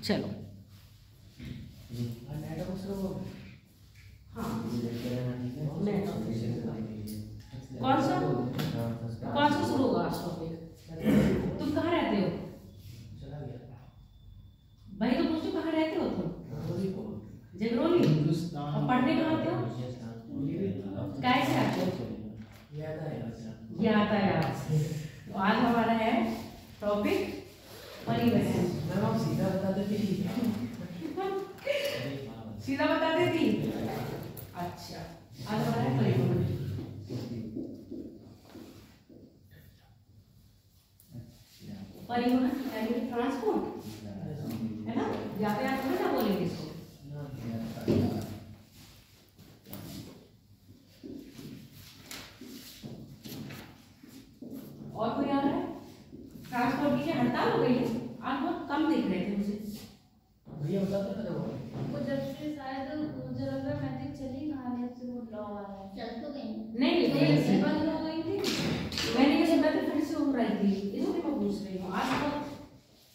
चलो हाँ कौन सा शुरू होगा आज टॉपिक? तुम कहाँ रहते हो भाई? तो पूछो कहाँ रहते हो तुम? जगरोली। और पढ़ने कहाँ आते हो? कैसे आते हो? यातायात से। तो आज हमारा है टॉपिक परिवहन। सीधा बता देती सीधा बता देती। अच्छा आज हमारा है परिवहन। परिवहन यानी ट्रांसपोर्ट है ना? यातायात में क्या बोलेंगे इसको? और कोई आ रहा है? ट्रांसपोर्ट की हड़ताल हो गई है आज, बहुत कम दिख रहे थे मुझे। भैया बताते थे वो जब से शायद मुझे लग रहा है मैजिक चली कहानी से वो लॉ आया चल तो गई नहीं बंद हो गई थी। मैंने ये सुना था फिर से हो रही थी, इसलिए मैं पूछ रही हूँ। आज तो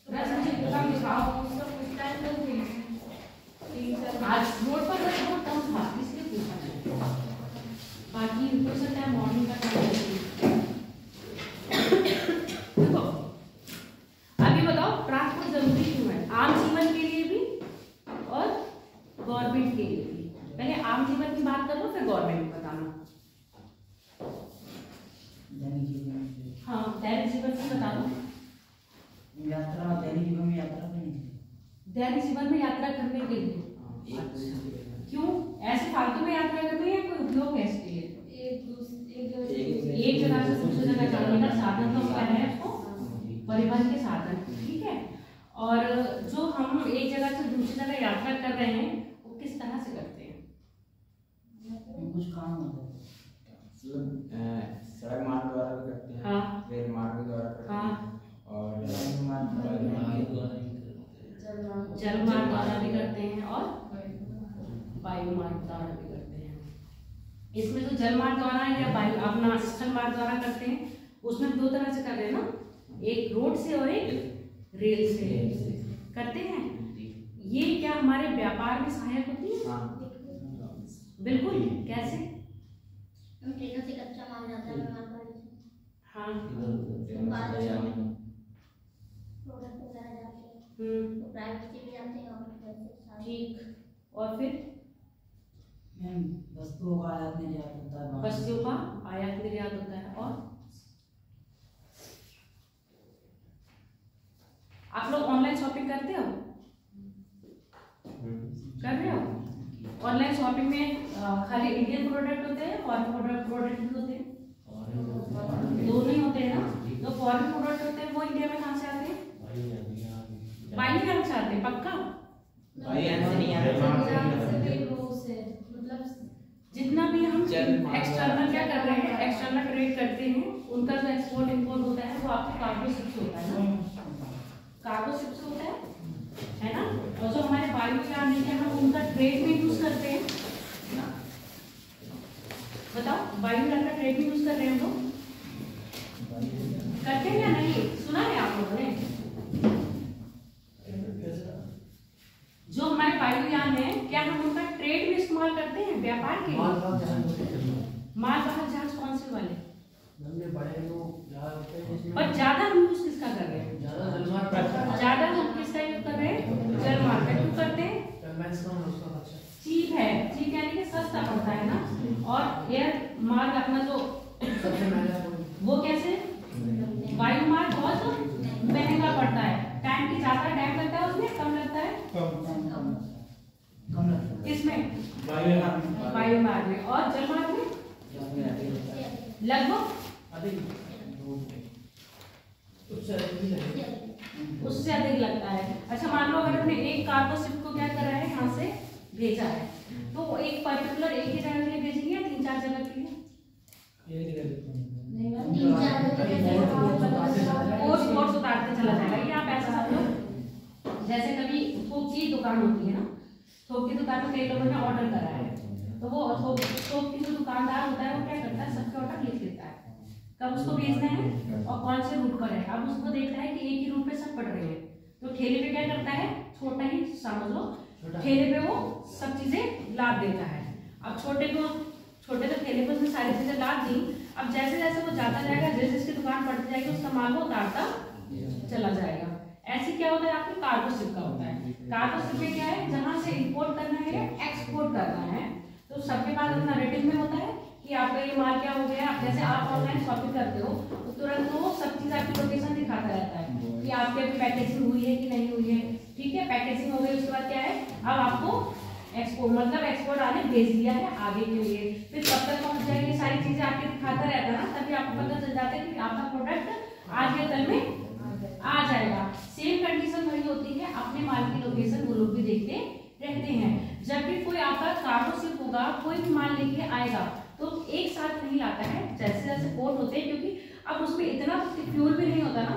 रस मुझे काम दिखाओ उसका कुछ टाइम तो हुई आज रोड पर रस बहुत कम था इसलिए पूछा। बाकी हो सकता है मॉर्निंग का टाइम। देखो अभी बताओ ट्रांसपोर्ट जरूरी क्यों है आम जीवन के लिए भी और गवर्नमेंट के लिए भी? पहले आम जीवन की बात कर लो फिर गवर्नमेंट बताना। हाँ दैनिक जीवन से बता दो। यात्रा दैनिक जीवन में यात्रा करनी चाहिए। दैनिक जीवन में यात्रा करने के लिए क्यों? ऐसे फालतू में यात्रा करनी है कोई उपयोग है इसके लिए? एक जगह से दूसरी जगह जाने का साधन तो क्या है उसको? परिवहन के साधन। ठीक है। और जो हम एक जगह से दूसरी जगह यात्रा कर रहे हैं वो किस तरह से करते हैं? कुछ काम होता है सड़क मार्ग द्वारा भी करते हैं। हाँ। रेल मार्ग द्वारा करते हैं। हाँ। और जल मार्ग द्वारा भी करते हैं और वायु मार्ग द्वारा भी करते हैं। इसमें जो जल मार्ग द्वारा या वायु अपना स्थल मार्ग द्वारा करते हैं उसमें दो तरह से कर रहे हैं ना, एक रोड से और एक रेल से करते हैं। ये क्या हमारे व्यापार में सहायक होती है? बिल्कुल। कैसे? ट्रेनों से कच्चा माल जाता है मालगाड़ी से। हाँ प्रोडक्ट वगैरह जाते हैं तो प्राइवेट से भी जाते हैं और ठीक। और फिर वस्तुओं का आयात निर्यात होता है। वस्तुओं का आयात निर्यात होता है। और आप लोग ऑनलाइन शॉपिंग करते हो? कर रहे हो? ऑनलाइन शॉपिंग में खाली इंडियन प्रोडक्ट होते हैं और प्रोडक्ट भी होते हैं? दोनों ही होते हैं ना। तो फॉरेन प्रोडक्ट होते हैं वो इंडिया में कहाँ से आते हैं? बाई से आते हैं। पक्का? मतलब जितना भी हम एक्सटर्नल क्या कर रहे हैं, एक्सटर्नल ट्रेड करते हैं उनका जो एक्सपोर्ट इंपोर्ट होता है वो आपके कार्गो शिप से होता है ना। कार्गो शिप से होता है ना। और जो हमारे वायुयान है हम उनका ट्रेड में यूज करते हैं। बताओ वायुयान का ट्रेड में यूज कर रहे हैं हम लोग? करते हैं या नहीं? सुना है आप लोगों ने? जो हमारे वायुयान है क्या हम उनका ट्रेड में इस्तेमाल करते हैं व्यापार के? माल वाहक जहाज कौन से वाले? पर ज्यादा हम यूज किसका कर रहे हैं? ज्यादा हम किसका यूज कर रहे हैं? जल मार्ग का। क्यों करते हैं? चीप है। चीप यानी कि सस्ता पड़ता है ना। और एयर मार्ग अपना जो वो कैसे? वायु मार्ग बहुत महंगा पड़ता है। टाइम की ज्यादा टाइम लगता है उसमें कम लगता है? कम लगता है। किसमें? वायु मार्ग में। और जल मार्ग में लगभग उससे अधिक लगता है। अच्छा मान लो अगर हमने एक कार्गो शिप को क्या करा है यहाँ से भेजा है तो एक पर्टिकुलर एक ही जगह के लिए भेजेंगे या 3-4 जगह के लिए? कोर्स उतारते चला जाएगा। ये आप ऐसा समझो जैसे कभी थोक की दुकान होती है ना, थोक की दुकान में कई लोगों ने ऑर्डर करा है तो वो थोक की जो दुकानदार होता है वो क्या करता है सबके ऑर्डर लिख लेता है कब उसको भेजना है और कौन से रूट पर है। अब उसको देखता है कि एक ही रूट पे सब पड़ रहे हैं तो ठेले पे क्या करता है छोटा समझ लो ठेले पे वो सब चीजें लाद देता है। अब छोटे तो ठेले पे उसने सारी चीजें लाद दी। अब जैसे जैसे वो जाता जाएगा, जैसे जिसकी दुकान पड़ती जाएगी, उसका माल वो उतारता चला जाएगा। ऐसे क्या होता है, आपके कार्गो शिप का होता है। कार्गो शिप में क्या है, जहां से इंपोर्ट करना है या एक्सपोर्ट करना है, तो सबके पास अपना रेटिंग में होता है कि आपका ये माल क्या हो गया। जैसे आप ऑनलाइन शॉपिंग करते हो तो तुरंत वो सब चीज आपकी लोकेशन दिखाता रहता है कि आपकी अभी पैकेजिंग हुई है कि नहीं हुई है। ठीक है, पैकेजिंग हो गई, उसके बाद क्या है, अब आपको एक्सपोर्ट आने भेज दिया है आगे के लिए। फिर कब तक पहुंच जाएगी, सारी चीजें आपके दिखाता रहता है ना, तभी आपको पता चल जाता है कि आपका प्रोडक्ट आज या कल में आ जाएगा। सेम कंडीशन वही होती है, अपने माल की लोकेशन वो लोग भी देखते रहते हैं। जब भी कोई आपका कार्गो शिप होगा, कोई भी माल लेके आएगा तो एक साथ नहीं लाता है, जैसे जैसे पोर्ट होते हैं, क्योंकि अब उसमें इतना फ्यूल भी नहीं होता ना,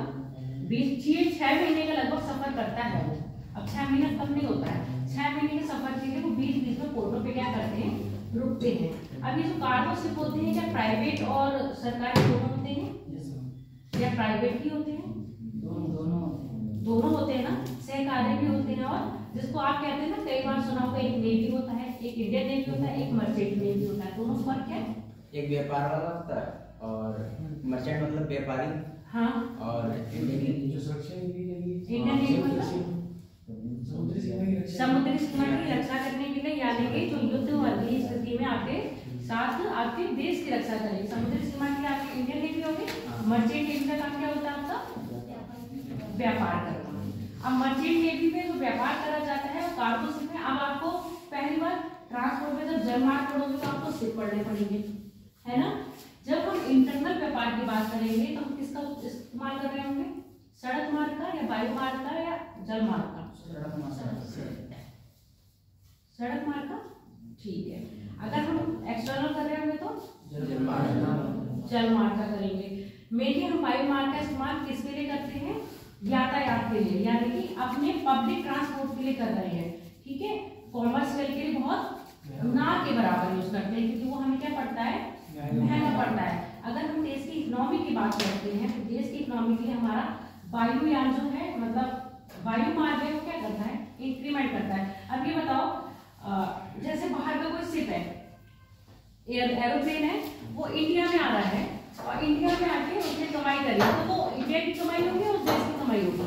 6 महीने का लगभग सफर करता है वो। अब 6 महीने कम नहीं होता है, 6 महीने के सफर के लिए वो बीच बीच में पोर्टों पे क्या करते हैं, रुकते हैं। अब ये जो कार्गो शिप होते हैं, क्या प्राइवेट और सरकारी दोनों होते हैं या प्राइवेट ही होते हैं? दोनों होते हैं ना, सहकारी भी होते हैं, और जिसको आप कहते हैं ना, कई बार सुना होगा, एक नेवी होता है, एक इंडियन नेवी होता है, एक मर्चेंट नेवी होता है। दोनों फर्क है, एक व्यापार वाला होता है और मर्चेंट मतलब व्यापारी। हाँ, और इंडियन नेवी मतलब समुद्री सीमा की रक्षा करने के लिए, यानी कि जो युद्ध वाली स्थिति में आपके साथ आपके देश की रक्षा करेगी। समुद्री सीमा की आपकी इंडियन नेवी होगी। मर्चेंट नेवी का काम क्या होता है आपका, व्यापार करना। अब मर्चेंट नेवी में जो व्यापार करा जाता है वो कार्गो शिप में। अब आपको पहली बार ट्रांसपोर्ट में जब जल मार्ग पढ़ोगे तो आपको शिप पढ़ने पड़ेंगे, है ना। जब हम इंटरनल व्यापार की बात करेंगे तो हम किसका इस्तेमाल कर रहे होंगे, सड़क मार्ग का या वायु मार्ग का या जल मार्ग का? सड़क मार्ग का, ठीक है। अगर हम एक्सटर्नल कर रहे होंगे तो जल मार्ग का करेंगे। मेनली हम वायु मार्ग का इस्तेमाल किसके लिए करते हैं, यातायात के लिए, यानी कि अपने पब्लिक ट्रांसपोर्ट के लिए कर रहे हैं। ठीक है, कॉमर्शियल के लिए बहुत ना के बराबर यूज करते हैं, क्योंकि वो हमें क्या पड़ता है, महंगा पड़ता है। अगर हम देश की इकोनॉमी की बात करते हैं तो देश की इकोनॉमी के लिए हमारा वायुयान जो है, मतलब वायु मार्ग है, वो क्या करता है, इंक्रीमेंट करता है। अब ये बताओ, जैसे बाहर का कोई शिप है, एरोप्लेन है, वो इंडिया में आ रहा है और इंडिया में आके उसने कमाई करी, तो इंडिया की कमाई होगी और देश की कमाई होगी।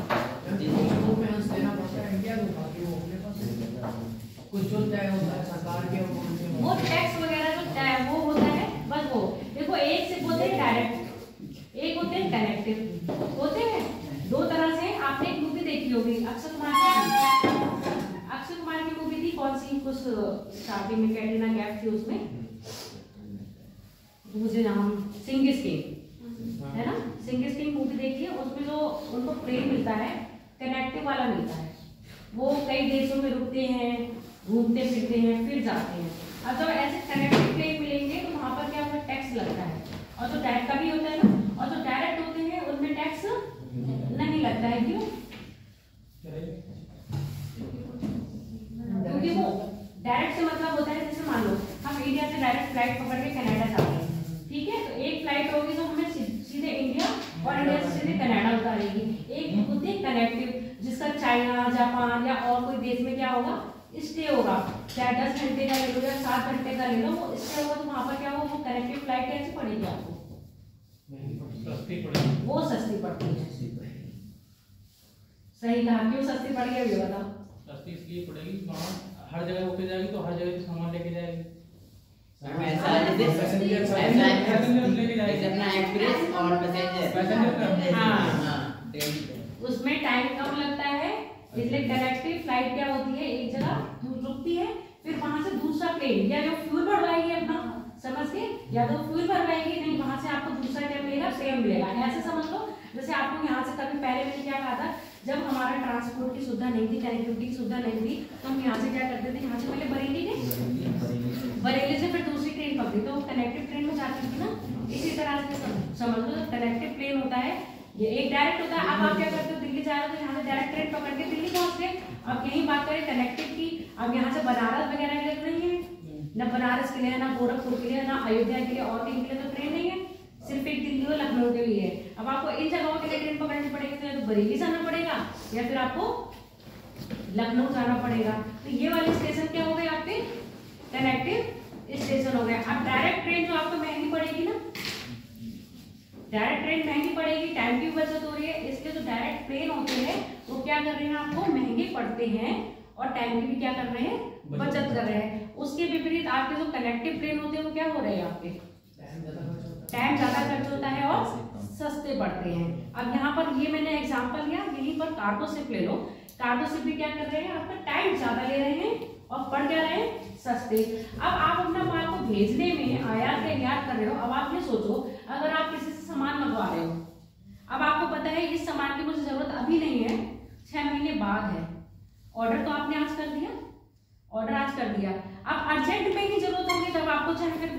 वो टैक्स वगैरह जो वो होता है, बस वो देखो, एक से होते हैं डायरेक्ट, एक होते हैं कनेक्टिव, होते हैं दो तरह से। आपने एक मूवी देखी होगी अक्षय कुमार की मूवी थी, कौन सी, कुछ स्टार्टिंग में कैटरीना कैफ थी उसमें, मुझे नाम, सिंह इज किंग, है ना। सिंह इज किंग मूवी देखिए, उसमें जो उनको प्लेन मिलता है, कनेक्टिव वाला मिलता है। वो कई देशों में रुकते हैं, घूमते फिरते हैं, फिर जाते हैं। अब जब ऐसे कनेक्टिव प्लेन मिलेंगे तो वहां पर क्या होगा, टैक्स लगता है। और जो डायरेक्ट का भी होता है ना, और जो डायरेक्ट होते हैं उनमें टैक्स नहीं लगता है। क्यों? क्योंकि वो डायरेक्ट से मतलब होता है, जैसे मान लो हम इंडिया से डायरेक्ट फ्लाइट पकड़ के कनाडा जाते हैं, ठीक है, तो एक फ्लाइट होगी जो हमें सीधे इंडिया और इंडिया से सीधे कनाडा उतारेगी। एक होती है कनेक्टिव, जिसका चाइना, जापान या और कोई देश में क्या होगा, स्टे होगा, चाहे 10 घंटे का ले लो या 7 घंटे का ले लो, वो स्टे होगा। तो वहां पर क्या होगा, वो कनेक्टिव फ्लाइट कैसे पड़ेगी आपको, वो सस्ती पड़ती है। सही कहा, क्यों सस्ती पड़ गई, बताओ। सस्ती इसलिए पड़ेगी, वहाँ हर जगह होके जाएगी तो हर जगह से सामान लेके जाएगी। उसमें टाइम कम लगता है, इसलिए कनेक्टिव फ्लाइट क्या होती है, एक जगह रुकती है, फिर वहां से दूसरा प्लेन या जो फ्यूल भरवाएगी अपना, समझ के, या तो फ्यूल भरवाएगी, नहीं वहां से आपको दूसरा क्या मिलेगा, ट्रेन मिलेगा। ऐसे समझ लो, जैसे आपको यहाँ से कभी पहले मैंने क्या कहा था, जब हमारा ट्रांसपोर्ट की सुविधा नहीं थी, कनेक्टिविटी की सुविधा नहीं थी, तो हम यहाँ से क्या करते थे, यहाँ से पहले बरेली गए, बरेली से फिर दूसरी ट्रेन पकड़ी, तो कनेक्टिव ट्रेन में जाती थी ना। इसी तरह से समझ लो, कनेक्टिव प्लेन होता है, ये एक डायरेक्ट होता है। अब आप क्या करते हो, दिल्ली जा रहे हो तो यहाँ से डायरेक्ट ट्रेन पकड़ के दिल्ली पहुंच गए। अब यही बात करें कनेक्टिव की, अब यहाँ से बनारस वगैरह के लिए तो नहीं है, न बनारस के लिए, ना गोरखपुर के लिए, ना अयोध्या के लिए, और कहीं के लिए तो ट्रेन नहीं है, सिर्फ एक दिल्ली और लखनऊ के लिए है। अब आपको इन जगहों के लिए ट्रेन पकड़नी पड़ेगी, तो बरेली जाना पड़ेगा या फिर आपको लखनऊ जाना पड़ेगा। तो ये वाले स्टेशन क्या हो गए आपके, कनेक्टिव स्टेशन हो गया। अब डायरेक्ट ट्रेन जो आपको महंगी पड़ेगी ना, डायरेक्ट ट्रेन महंगी पड़ेगी, टाइम की बचत हो रही है, इसलिए जो डायरेक्ट ट्रेन होते हैं वो क्या कर रहे हैं, आपको महंगे पड़ते हैं और टाइम की भी क्या कर रहे हैं, बचत कर रहे हैं। उसके विपरीत आपके जो कनेक्टिव ट्रेन होते हैं वो क्या हो रहे हैं, आपके टाइम ज्यादा खर्च होता है और सस्ते पड़ते हैं। अब यहाँ पर ये मैंने एग्जांपल लिया, यहीं पर कार्गो शिप ले लो, कार्गो शिप भी क्या कर रहे हैं, आपका टाइम ज्यादा ले रहे हैं और पड़ क्या रहे हैं, सस्ते। अब आप अपना माल को भेजने में आयात निर्यात कर रहे हो। अब आप ये सोचो, अगर आप किसी से सामान मंगवा रहे हो, अब आपको पता है इस सामान की मुझे जरूरत अभी नहीं है, 6 महीने बाद है, ऑर्डर तो आपने आज कर दिया, ऑर्डर आज कर दिया, अब अर्जेंट में ही जरूरत होगी, तब आपको चाहे फिर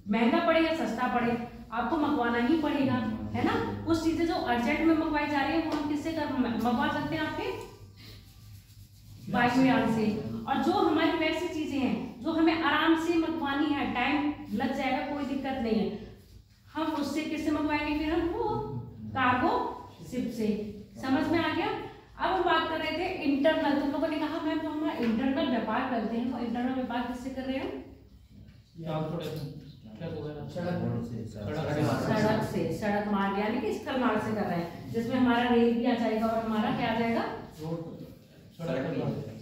महंगा पड़े या सस्ता पड़े आपको मंगवाना ही पड़ेगा, है ना। कुछ चीजें जो अर्जेंट में मंगवाई जा रही है वो हम किससे मंगवा सकते हैं, आपके वायुयान से। और जो हमारी वैसी चीजें हैं जो हमें आराम से मंगवानी है, टाइम लग जाएगा, कोई दिक्कत नहीं है, हम उससे किससे मंगवाएंगे, फिर हम वो कार्गो शिप से। समझ में आ गया। अब हम बात कर रहे थे इंटरनल, तुम लोगों ने कहा मैम जो हम इंटरनल व्यापार करते हैं, वो इंटरनल व्यापार किससे कर रहे हैं, सड़क से, सड़क मार्ग यानी कि स्थल मार्ग से कर रहे हैं, जिसमें हमारा रेल भी आ जाएगा और हमारा क्या आ जाएगा,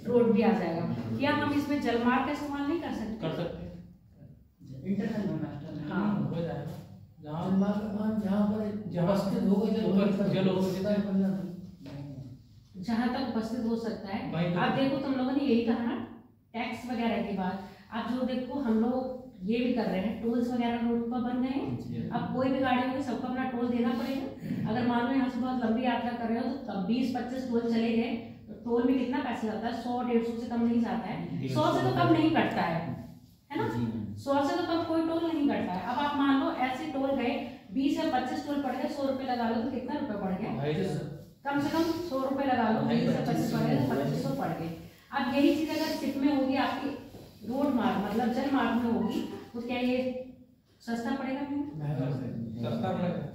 रोड भी आ जाएगा। क्या हम इसमें जल मार्ग का इस्तेमाल नहीं कर सकते, कर सकते हैं इंटरनल में मास्टर हाँ हो जाएगा, जहाँ तक उपस्थित हो सकता है। भाई अब देखो तुम लोगों ने यही कहा ना टैक्स वगैरह की बात, अब जो देखो हम लोग ये भी कर रहे हैं, टोल्स वगैरह रोड पर बन गए हैं। अब कोई भी गाड़ी होगी सबको अपना टोल देना पड़ेगा। अगर मान लो यहाँ से बहुत लंबी यात्रा कर रहे हो तो तब 20-25 टोल चले गए तो टोल में कितना पैसा जाता है, 100-150 से कम नहीं जाता है, 100 से तो कम नहीं कटता है ना, 100 से तो कम कोई टोल नहीं कटता है। अब आप मान लो ऐसे टोल गए 20 या 25 टोल पड़ गए, 100 रुपए लगा लो तो कितना रुपए पड़ गया, कम से कम 100 रुपए लगा लो, 20 या 25 पड़ गए तो 2500 पड़ गए। अब यही चीज अगर शिप में होगी, आपकी रोड मार्ग मतलब जल मार्ग में होगी, तो क्या ये सस्ता पड़ेगा,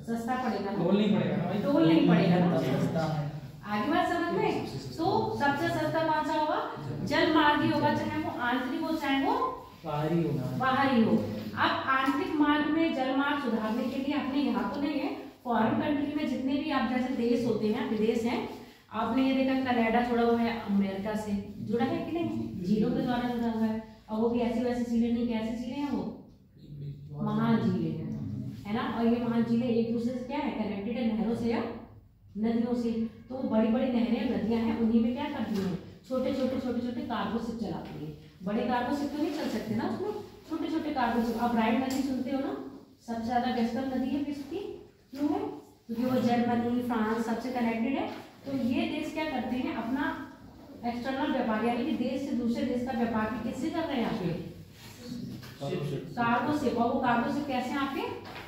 सस्ता पड़ेगा, टोल नहीं पड़ेगा ना भाई, टोल नहीं पड़ेगा ना, सस्ता है। आगे बात समझ में। तो सबसे सस्ता कौन सा होगा, जल मार्ग ही होगा, चाहे वो आंतरिक हो चाहे वो बाहरी हो। अब आंतरिक मार्ग में जल मार्ग सुधारने के लिए अपने यहाँ तो नहीं है, फॉरेन कंट्री में जितने भी आप जैसे देश होते हैं, विदेश हैं, आपने ये देखा कनाडा जुड़ा हुआ है अमेरिका से, जुड़ा है कि नहीं, झीलों के द्वारा जुड़ा हुआ है। और वो भी ऐसी वैसी झीलें नहीं, कैसी झीलें हैं वो, महान झीलें हैं, है ना। और ये महान झीलें एक दूसरे से क्या है, कनेक्टेड है नहरों से या नदियों से। तो बड़ी बड़ी नहरें नदियां हैं, उन्हीं में क्या करती हैं, छोटे छोटे कार्गो शिप चलाती है। बड़े कार्गो शिप तो नहीं चल सकते ना उसमें, छोटे छोटे कार्गो शिप। आप राइन नदी सुनते हो ना, सबसे ज्यादा व्यस्तम नदी है विश्व की, क्यों है, क्योंकि वो जर्मनी फ्रांस सबसे कनेक्टेड है। तो ये देश क्या करते हैं, अपना एक्सटर्नल व्यापार यानी कि देश से दूसरे देश का व्यापार भी किससे कर रहे हैं, आपके कार्गो शिप। और वो कार्गो शिप कैसे आपके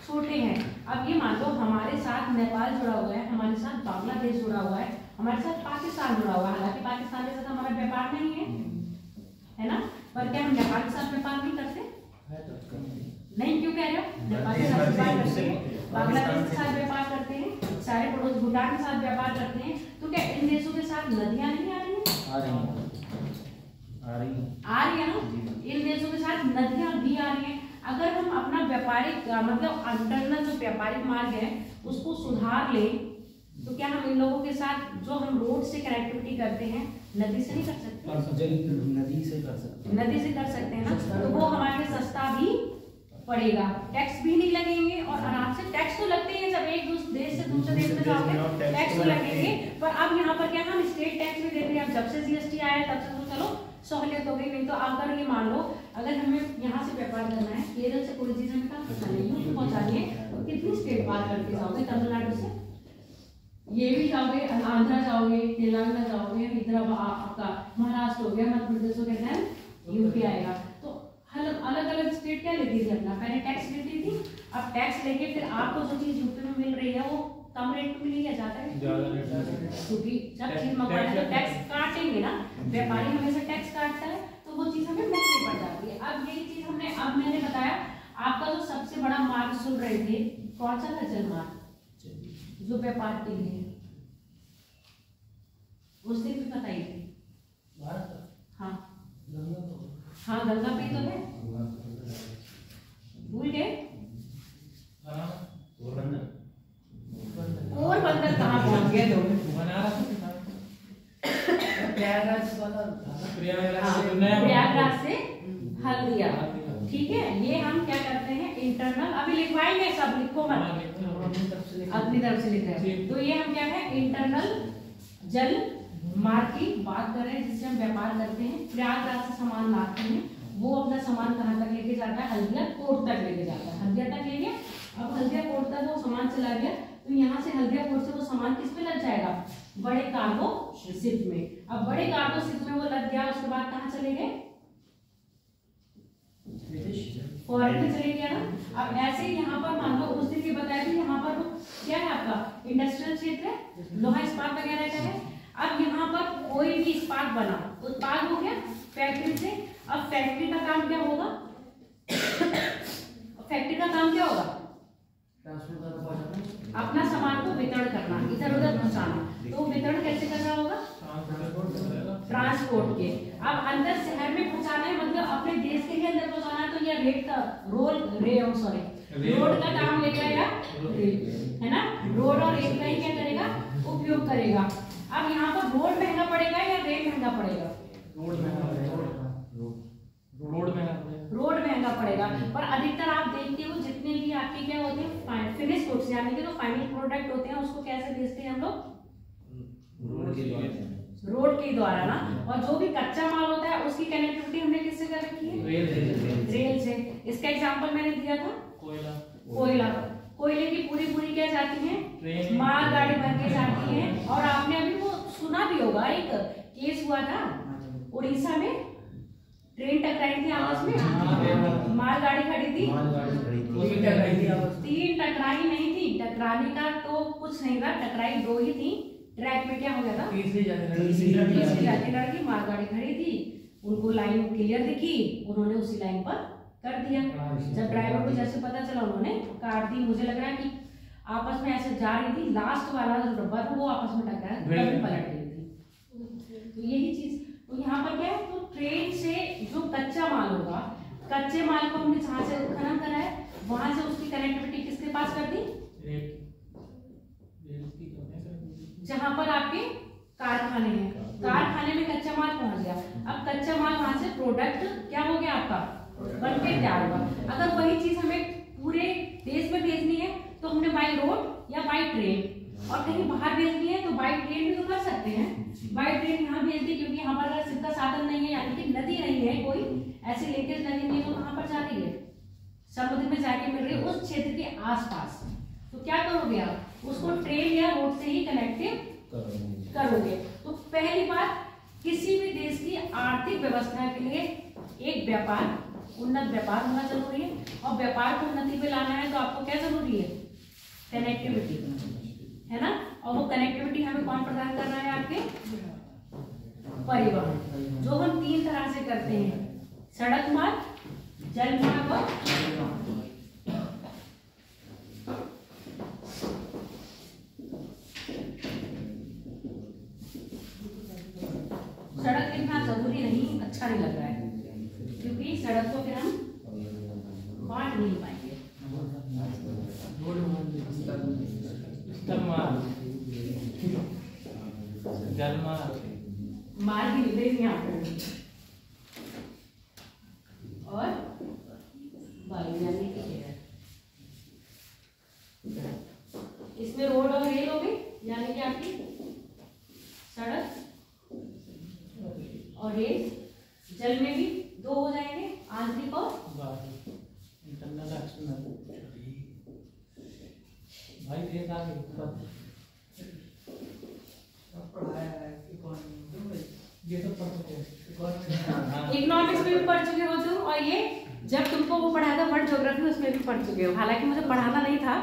छोटे हैं। अब ये मान लो हमारे साथ नेपाल जुड़ा हुआ है, हमारे साथ बांग्लादेश जुड़ा हुआ है, हमारे साथ पाकिस्तान जुड़ा हुआ है। हालांकि पाकिस्तान के साथ हमारा व्यापार नहीं है ना, पर क्या हम नेपाल के साथ व्यापार नहीं करते, नहीं क्यों कह रहे हो, नेपाल के साथ व्यापार करते हैं, बांग्लादेश के साथ व्यापार करते हैं, सारे पड़ोस भूटान के साथ व्यापार करते हैं। तो क्या इन देशों के साथ नदियां नहीं आ रही है, आ रही है ना, इन देशों के साथ नदियां भी आ रही हैं। अगर हम अपना व्यापारिक मतलब इंटरनल जो व्यापारिक मार्ग है उसको सुधार लें, तो क्या हम इन लोगों के साथ जो हम रोड से कनेक्टिविटी करते हैं नदी से नहीं कर सकते, नदी से कर सकते, नदी से कर सकते हैं ना, तो वो हमारे लिए सस्ता भी पड़ेगा, टैक्स भी नहीं लगेंगे। और आराम से टैक्स तो लगते हैं, जब एक देश से दूसरे देश में जाओगे टैक्स तो लगेंगे, पर अब यहाँ पर क्या हम स्टेट टैक्स भी देते हैं। अब जब से जीएसटी आया तब से तो चलो सहूलियत हो गई। नहीं तो अगर ये मान लो अगर हमें यहाँ से व्यापार करना है, केरल से कोई चीज हमें कहाँ पहुँचानी है, पहुँचानी है, तो कितनी स्टेट पार करके जाओगे, तमिलनाडु से ये भी जाओगे, आंध्रा जाओगे, तेलंगाना जाओगे, हैदराबाद आपका महाराष्ट्र हो गया, मध्य प्रदेश हो गया, यूपी आएगा। तो अलग अलग स्टेट क्या लेती थी अपना, पहले टैक्स लेती थी, अब टैक्स लेके फिर आपको जो चीज यूपी में मिल रही है वो कम रेट में मिली या ज्यादा रेट, क्योंकि जब चीज मंगवाए तो टैक्स काटेंगे ना, व्यापारी हमेशा टैक्स काटता है, तो वो चीज हमें महंगी पड़ जाती है। अब यही चीज मैंने बताया आपका जो सबसे बड़ा मार्ग सुन रहे थे कौन सा था, जल मार्ग, जो व्यापार के लिए उस दिन भी बताई थी, हाँ गंगा पी तो है, भूल गए? पोरबंदर कहाँ पहुँच गए तुम? प्रयागराज से हल्दिया। ठीक है, ये हम क्या करते हैं इंटरनल, अभी लिखवाएंगे सब, लिखो मत, अपनी तरफ से लिख रहे हैं। तो ये हम क्या है इंटरनल जल मार्ग की बात कर रहे हैं, जिससे हम व्यापार करते हैं। प्रयागराज से सामान लाते हैं, वो अपना सामान कहाँ तक लेके जाता है? हल्दिया पोर्ट तक लेके जाता है। हल्दिया तक ले गया, अब हल्दिया पोर्ट तक वो सामान चला गया, तो यहाँ से हल्दिया पोर्ट से वो सामान किस पे लग जाएगा? बड़े कार्गो शिप में। अब बड़े कार्गो शिप में वो लग गया, उसके बाद कहाँ चले गए? फॉरेन में चले गया ना। अब ऐसे ही यहाँ पर मान लो उस दिन ये बताया था, यहाँ पर क्या है आपका इंडस्ट्रियल क्षेत्र है, लोहा इस्पात वगैरह का है। अब यहाँ पर कोई भी इस्पात बना, उत्पाद हो गया फैक्ट्री से। अब फैक्ट्री का काम क्या होगा? फैक्ट्री का काम क्या होगा? अपना सामान को वितरण करना, इधर उधर पहुंचाना। तो वितरण कैसे करना होगा? ट्रांसपोर्ट के। अब अंदर शहर में पहुंचाना है, मतलब अपने देश के लिए अंदर पहुंचाना है, तो ये रोड का काम लेगा या रेल, है ना? रोड और रेल का ही क्या करेगा? उपयोग करेगा। अब यहाँ पर रोड महंगा पड़ेगा या रेल महंगा पड़ेगा? रोड महंगा पड़ेगा। पर अधिकतर आप देखते हो जितने भी आपके क्या होते हैं फिनिश गुड्स, यानी कि जो फाइनल प्रोडक्ट होते हैं, उसको कैसे बेचते हैं हम लोग? रोड के द्वारा ना। और जो भी कच्चा माल होता है उसकी कनेक्टिविटी हमने किससे कर रखी है? रेल से। इसका एग्जांपल मैंने दिया था कोयला। कोयले की पूरी क्या जाती है? माल गाड़ी भर के जाती है। और आपने अभी वो सुना भी होगा, एक केस हुआ था उड़ीसा में, ट्रेन टकराई थी आपस में, माल गाड़ी खड़ी थी, तीन टकराई नहीं थी, टकराने का तो कुछ नहीं था, टकराई दो ही थी। ट्रैक में क्या हो गया था? तीसरी जाके लड़की, मालगाड़ी खड़ी थी, उनको लाइन क्लियर दिखी, उन्होंने उसी लाइन पर कर दिया। जब ड्राइवर को जैसे पता चला, उन्होंने काट दी। मुझे लग रहा है कि आपस में ऐसे जा रही थी, लास्ट वाला जो डब्बा था वो आपस में टकराया, तभी पलट गई थी। तो यही चीज, तो यहाँ पर क्या है, तो ट्रेन से जो कच्चा माल होगा, कच्चे माल को हमने जहाँ से खनन करा है, वहां से उसकी कनेक्टिविटी किसके पास कर दी? जहां पर आपके कारखाने हैं, कारखाने में कच्चा माल पहुंच गया। अब कच्चा माल वहां से प्रोडक्ट क्या हो गया आपका? बनके तैयार हुआ। अगर वही चीज हमें पूरे देश में भेजनी है तो हमने बाई रोड या बाई ट्रेन, और कहीं बाहर भेजनी है तो बाई ट्रेन भी तो कर सकते हैं। बाई ट्रेन यहाँ भेज दी, क्योंकि हमारा सीधा साधन नहीं है, यानी कि नदी नहीं है, कोई ऐसी लीकेज नदी नहीं है, तो कहाँ पर जा रही है? समुद्र में जाके मिल रही है, उस क्षेत्र के आसपास। तो क्या करोगे आप? उसको ट्रेन या रोड से ही कनेक्टिव करोगे। तो पहली बात, किसी भी देश की आर्थिक व्यवस्था के लिए एक व्यापार, उन्नत व्यापार होना जरूरी है। और व्यापार को उन्नति पे लाना है तो आपको क्या जरूरी है? कनेक्टिविटी, है ना? और वो कनेक्टिविटी हमें कौन प्रदान कर रहा है? आपके परिवहन, जो हम तीन तरह से करते हैं, सड़क मार्ग, जल मार्ग और सड़क लिखना जरूरी नहीं, अच्छा नहीं लग रहा है, क्योंकि सड़क को फिर हम बांट नहीं पाएंगे। मार्ग ही लिख रही यहाँ पर, और वायुयानी की है। इसमें रोड और रेल हो गई, यानी कि आपकी सड़क और रेल। जल में भी दो हो जाएंगे, आंतरिक और भाई देश आगे ये तो पढ़ चुके हैं, इकोनॉमिक्स में भी पढ़ चुके हो तुम, और ये जब तुमको वो पढ़ाया था वर्ल्ड ज्योग्राफी, उसमें भी पढ़ चुके हो। हालांकि मुझे पढ़ाना नहीं था,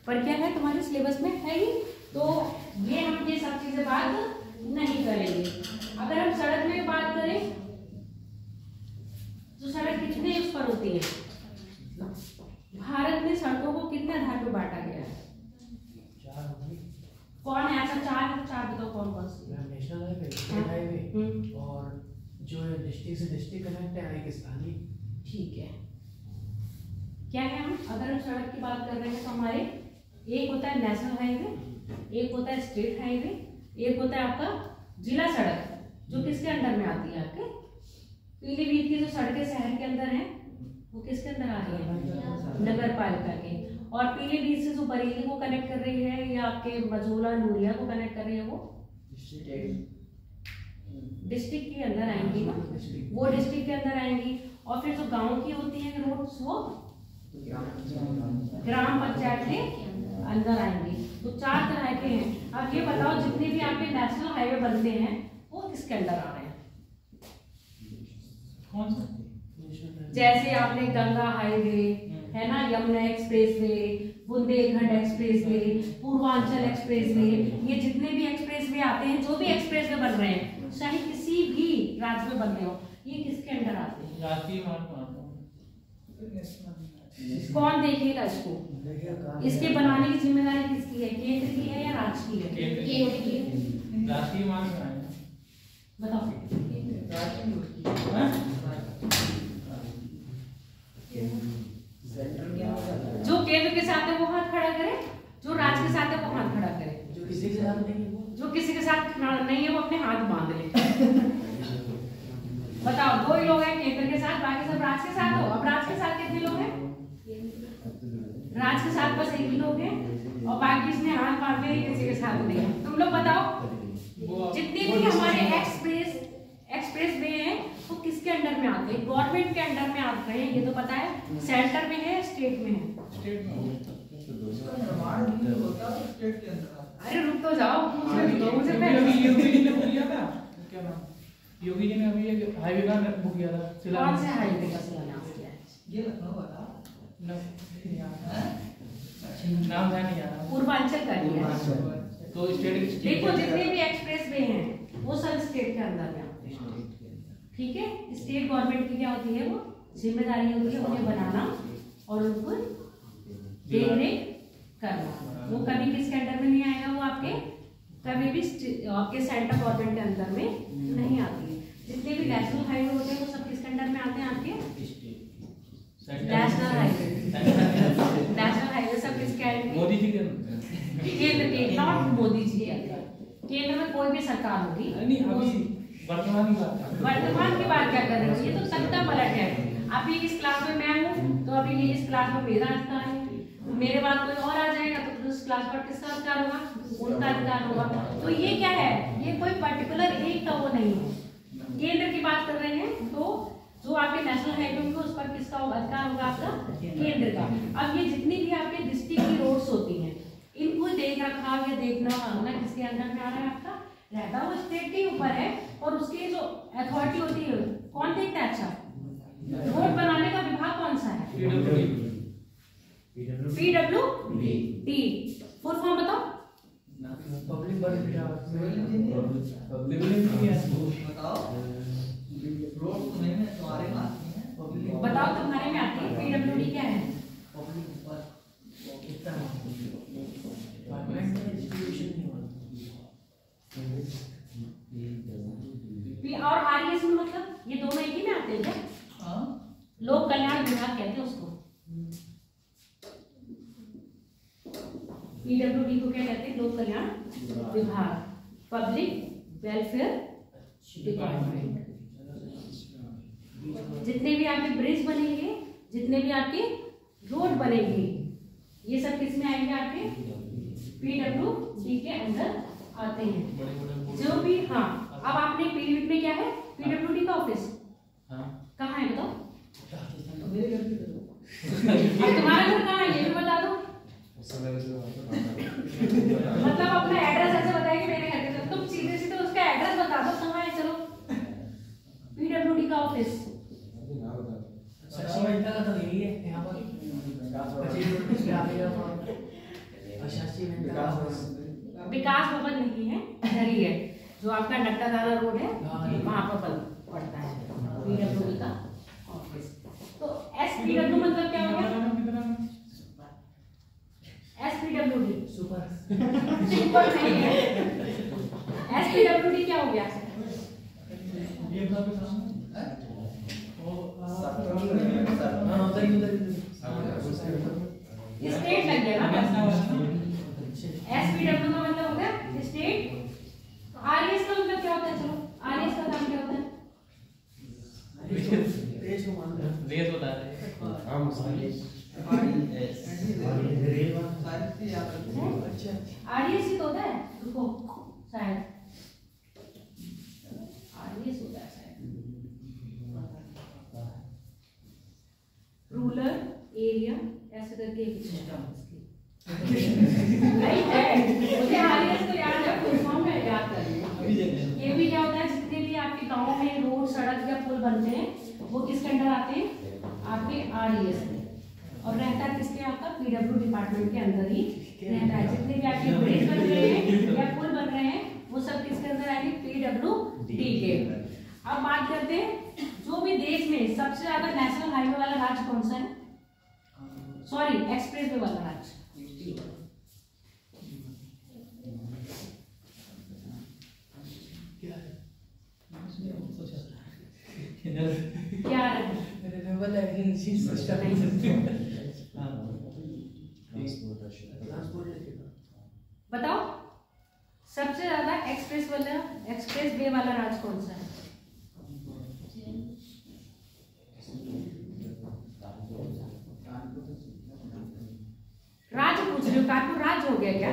पर क्या है तुम्हारे सिलेबस में है ही, तो ये हम ये सब चीजें बात नहीं करेंगे। अगर हम सड़क में बात करें तो सड़क कितने उस पर होती है? भारत में सड़कों को कितने आधार पर बांटा गया है? कौन है ऐसा? चार बताओ कौन कौन सी? नेशनल हाईवे और जो डिस्ट्रिक्ट से डिस्ट्रिक्ट कनेक्ट है एक स्थानीय। ठीक है, क्या है हम अगर हम सड़क की बात कर रहे हैं तो हमारे एक होता है नेशनल हाईवे, एक होता है स्टेट हाईवे, एक होता है आपका जिला सड़क जो किसके अंडर में आती है, आपके पीलीभीत की जो सड़कें शहर के अंदर हैं वो किसके अंदर आ रही है, नगर पालिका के। और पीलीभीत से जो बरेली को कनेक्ट कर रही है या आपके मझोला नूरिया को कनेक्ट कर रही है वो डिस्ट्रिक्ट के अंदर आएंगी ना, वो डिस्ट्रिक्ट के अंदर आएंगी। और फिर जो गांव की होती है रोड्स वो ग्राम पंचायत के अंदर आएंगी। तो 4 तरह के हैं। अब ये बताओ जितने भी आपके नेशनल हाईवे बनते हैं वो किसके अंदर आ रहे हैं? कौन सा? जैसे आपने गंगा हाईवे है ना, Yamuna expressway, Bundelkhand expressway, Purvanchal expressway, ये जितने भी एक्सप्रेसवे आते हैं, जो भी एक्सप्रेसवे बन रहे हैं चाहे किसी भी राज्य में बन रहे हो, ये किसके अंडर आते हैं? राष्ट्रीय मार्ग। कौन देखेगा इसको? इसके बनाने की जिम्मेदारी किसकी है, केंद्र की है या राज्य की है? केंद्र की है। राष्ट्रीय मार्ग बनाए बताओ। जो केंद्र के साथ है वो हाथ खड़ा करे, जो राज्य के साथ है वो हाथ खड़ा करे, जो किसी के साथ नहीं है जो किसी के साथ नहीं है वो अपने हाथ बांध ले। बताओ, 2 ही लोग हैं केंद्र के साथ, बाकी सब राज्य के साथ हो। अब राज्य के साथ कितने लोग हैं? राज्य के साथ बस 1 ही लोग हैं और बाकी इसमें हाथ बांधे नहीं, किसी के साथ नहीं है। तुम लोग बताओ जितने भी हमारे एक्सप्रेस वे हैं वो किसके अंडर में आते हैं? गवर्नमेंट के अंडर में आते हैं, ये तो पता है। सेंटर में है, स्टेट में है? स्टेट में। अरे रुक तो जाओ, मुझे योगी जी ने अभी एक हाईवे का वो किया था। कौन से हाईवे का शिलान्यास किया है? ये लखनऊ बता नाम ध्यान नहीं आ रहा। पूर्वांचल का किया है। तो स्टेट देखो जितने भी एक्सप्रेस वे हैं वो सब स्टेट के अंदर में आते हैं, ठीक है। स्टेट गवर्नमेंट की क्या होती है, वो जिम्मेदारी होती है उन्हें बनाना और उनको देखरेख करना। वो कभी किसके अंडर में नहीं आएगा, वो आपके कभी भी आपके सेंट्रल गवर्नमेंट के अंदर में नहीं आती है। जितने भी नेशनल हाईवे होते हैं वो सब किसके अंडर में आते हैं, आपके नेशनल हाईवे सब किसके आएंगे? मोदी जी के केंद्र के, नॉट मोदी जी के अंदर। केंद्र में कोई भी सरकार होगी। नहीं, अभी वर्तमान की बात है। वर्तमान की बात क्या कर रहे हो, ये तो तख्ता पलट है। अभी इस क्लास में मैं हूँ तो अभी ये इस क्लास में मेरा अधिकार है, मेरे बाद कोई और आ जाएगा तो उस क्लास पर किसका अधिकार होगा, उनका अधिकार होगा। तो ये क्या है, ये कोई पर्टिकुलर एक का वो नहीं है। केंद्र की बात कर रहे हैं तो जो आपके नेशनल हाईवे होंगे उस पर किसका अधिकार होगा, आपका केंद्र का। अब ये जितनी भी आपके डिस्ट्रिक्ट की रोड्स होती हैं इनको देख रखाव या देखना मांगना किसके अंदर में आ रहा है, आपका रहता वो स्टेट के ऊपर है। और उसकी जो अथॉरिटी होती है कौन देखता है? अच्छा, रोड बनाने का विभाग कौन सा है? PWD। फुल फॉर्म बताओ। पब्लिक बर्ड बताओ तुम्हारे में आती है PWD क्या है? और RES में मतलब ये दोनों एक ही में आते हैं क्या? लोक कल्याण विभाग कहते हैं उसको। PWD को क्या कहते हैं? लोक कल्याण विभाग, पब्लिक वेलफेयर डिपार्टमेंट। जितने भी आपके ब्रिज बनेंगे, जितने भी आपके रोड बनेंगे, ये सब किस में आएंगे? आपके PWD के अंदर आते हैं। जो भी, हाँ, अब आपने पीलीभीत में क्या है, PWD का ऑफिस कहाँ है बताओ? अब तुम्हारा घर कहाँ है ये भी बता दो। मतलब अपना एड्रेस ऐसे बताया कि मेरे घर के, तुम सीधे सीधे उसका एड्रेस बता दो कहाँ है। चलो, PWD का ऑफिस विकास भवन नहीं है, इधर ही है जो आपका नट्टाधारा रोड है वहां पर पड़ता है PWD का ऑफिस। तो SPW मतलब क्या हो गया? SPWD सुपर नहीं है। SPWD क्या हो गया? जगह पे काम है स्टेट लग गया ना। एसपीडब्ल्यू का मतलब हो गया स्टेट। आरएस का मतलब क्या होता है? चलो आरएस का काम क्या होता है? रेस होता है। आरएस ही तो होता है। रुको शायद आरएस होता है शायद। रूरल एरिया ऐसे करके एक सिस्टम नहीं है। मुझे आरएस तो याद है, फुल फॉर्म में याद कर लिया। ये भी क्या होता है? जितने भी आपके गांव में रोड सड़क या पुल बनते हैं वो किसके अंडर आते हैं? आपके आरएस में। और रहता है किसके? आपका पीडब्ल्यू डिपार्टमेंट के अंदर ही रहता है। जितने भी आपके ब्रिज बन रहे हैं या पुल बन रहे हैं वो सब किसके अंदर आएंगे? पीडब्ल्यूडी के। अब बात करते हैं जो भी देश में सबसे ज्यादा नेशनल हाईवे वाला राज्य कौन सा है? सॉरी, एक्सप्रेस वे वाला राज्य क्या है? बताओ सबसे ज्यादा एक्सप्रेस वे वाला राज्य कौन सा है? राज्य पूछ रहे हो? कानपुर राज्य हो गया क्या?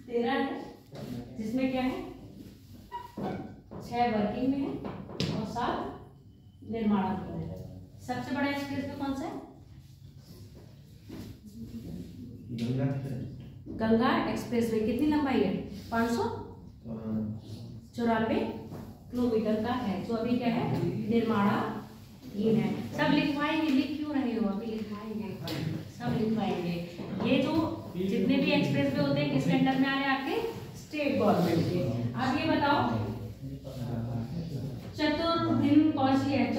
तेरह है जिसमें क्या है? 6 वर्किंग में है और 7 निर्माणाधीन है। सबसे बड़ा एक्सप्रेस वे कौन सा है? Ganga express way. कितनी लंबाई है? 594 किलोमीटर का है, जो अभी क्या है? निर्माणाधीन है। सब लिखवाएंगे, लिख क्यों रहे हो? अभी लिखवाएंगे, सब लिखवाएंगे। ये जो जितने भी एक्सप्रेस वे होते हैं किसके अंडर में आ रहे हैं? आपके स्टेट गवर्नमेंट के। अब ये बताओ चतुर्निम कौन सी है? ऐसे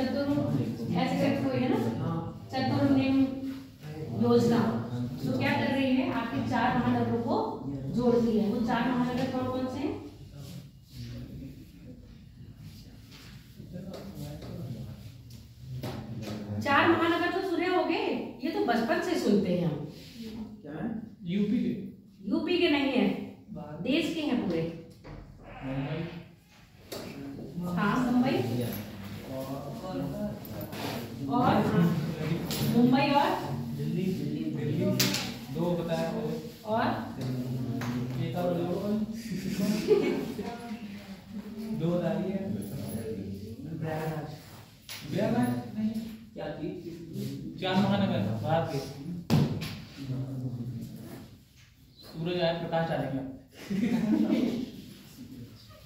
करके कोई है ना, चतुर्निम योजना, जो क्या कर रही है? आपके 4 महानगरों को जोड़ती है। वो 4 महानगर कौन कौन से हैं? चार महानगर तो सुने होंगे, ये तो बचपन से सुनते हैं हम। यूपी के नहीं है, देश के हैं पूरे। हाँ, मुंबई और मुंबई और दिल्ली 2 बताया और 2 बता रही है। प्रयागराज नहीं, क्या थी? 4 महानगर भारत के। सूरज आए, प्रकाश डालेंगे।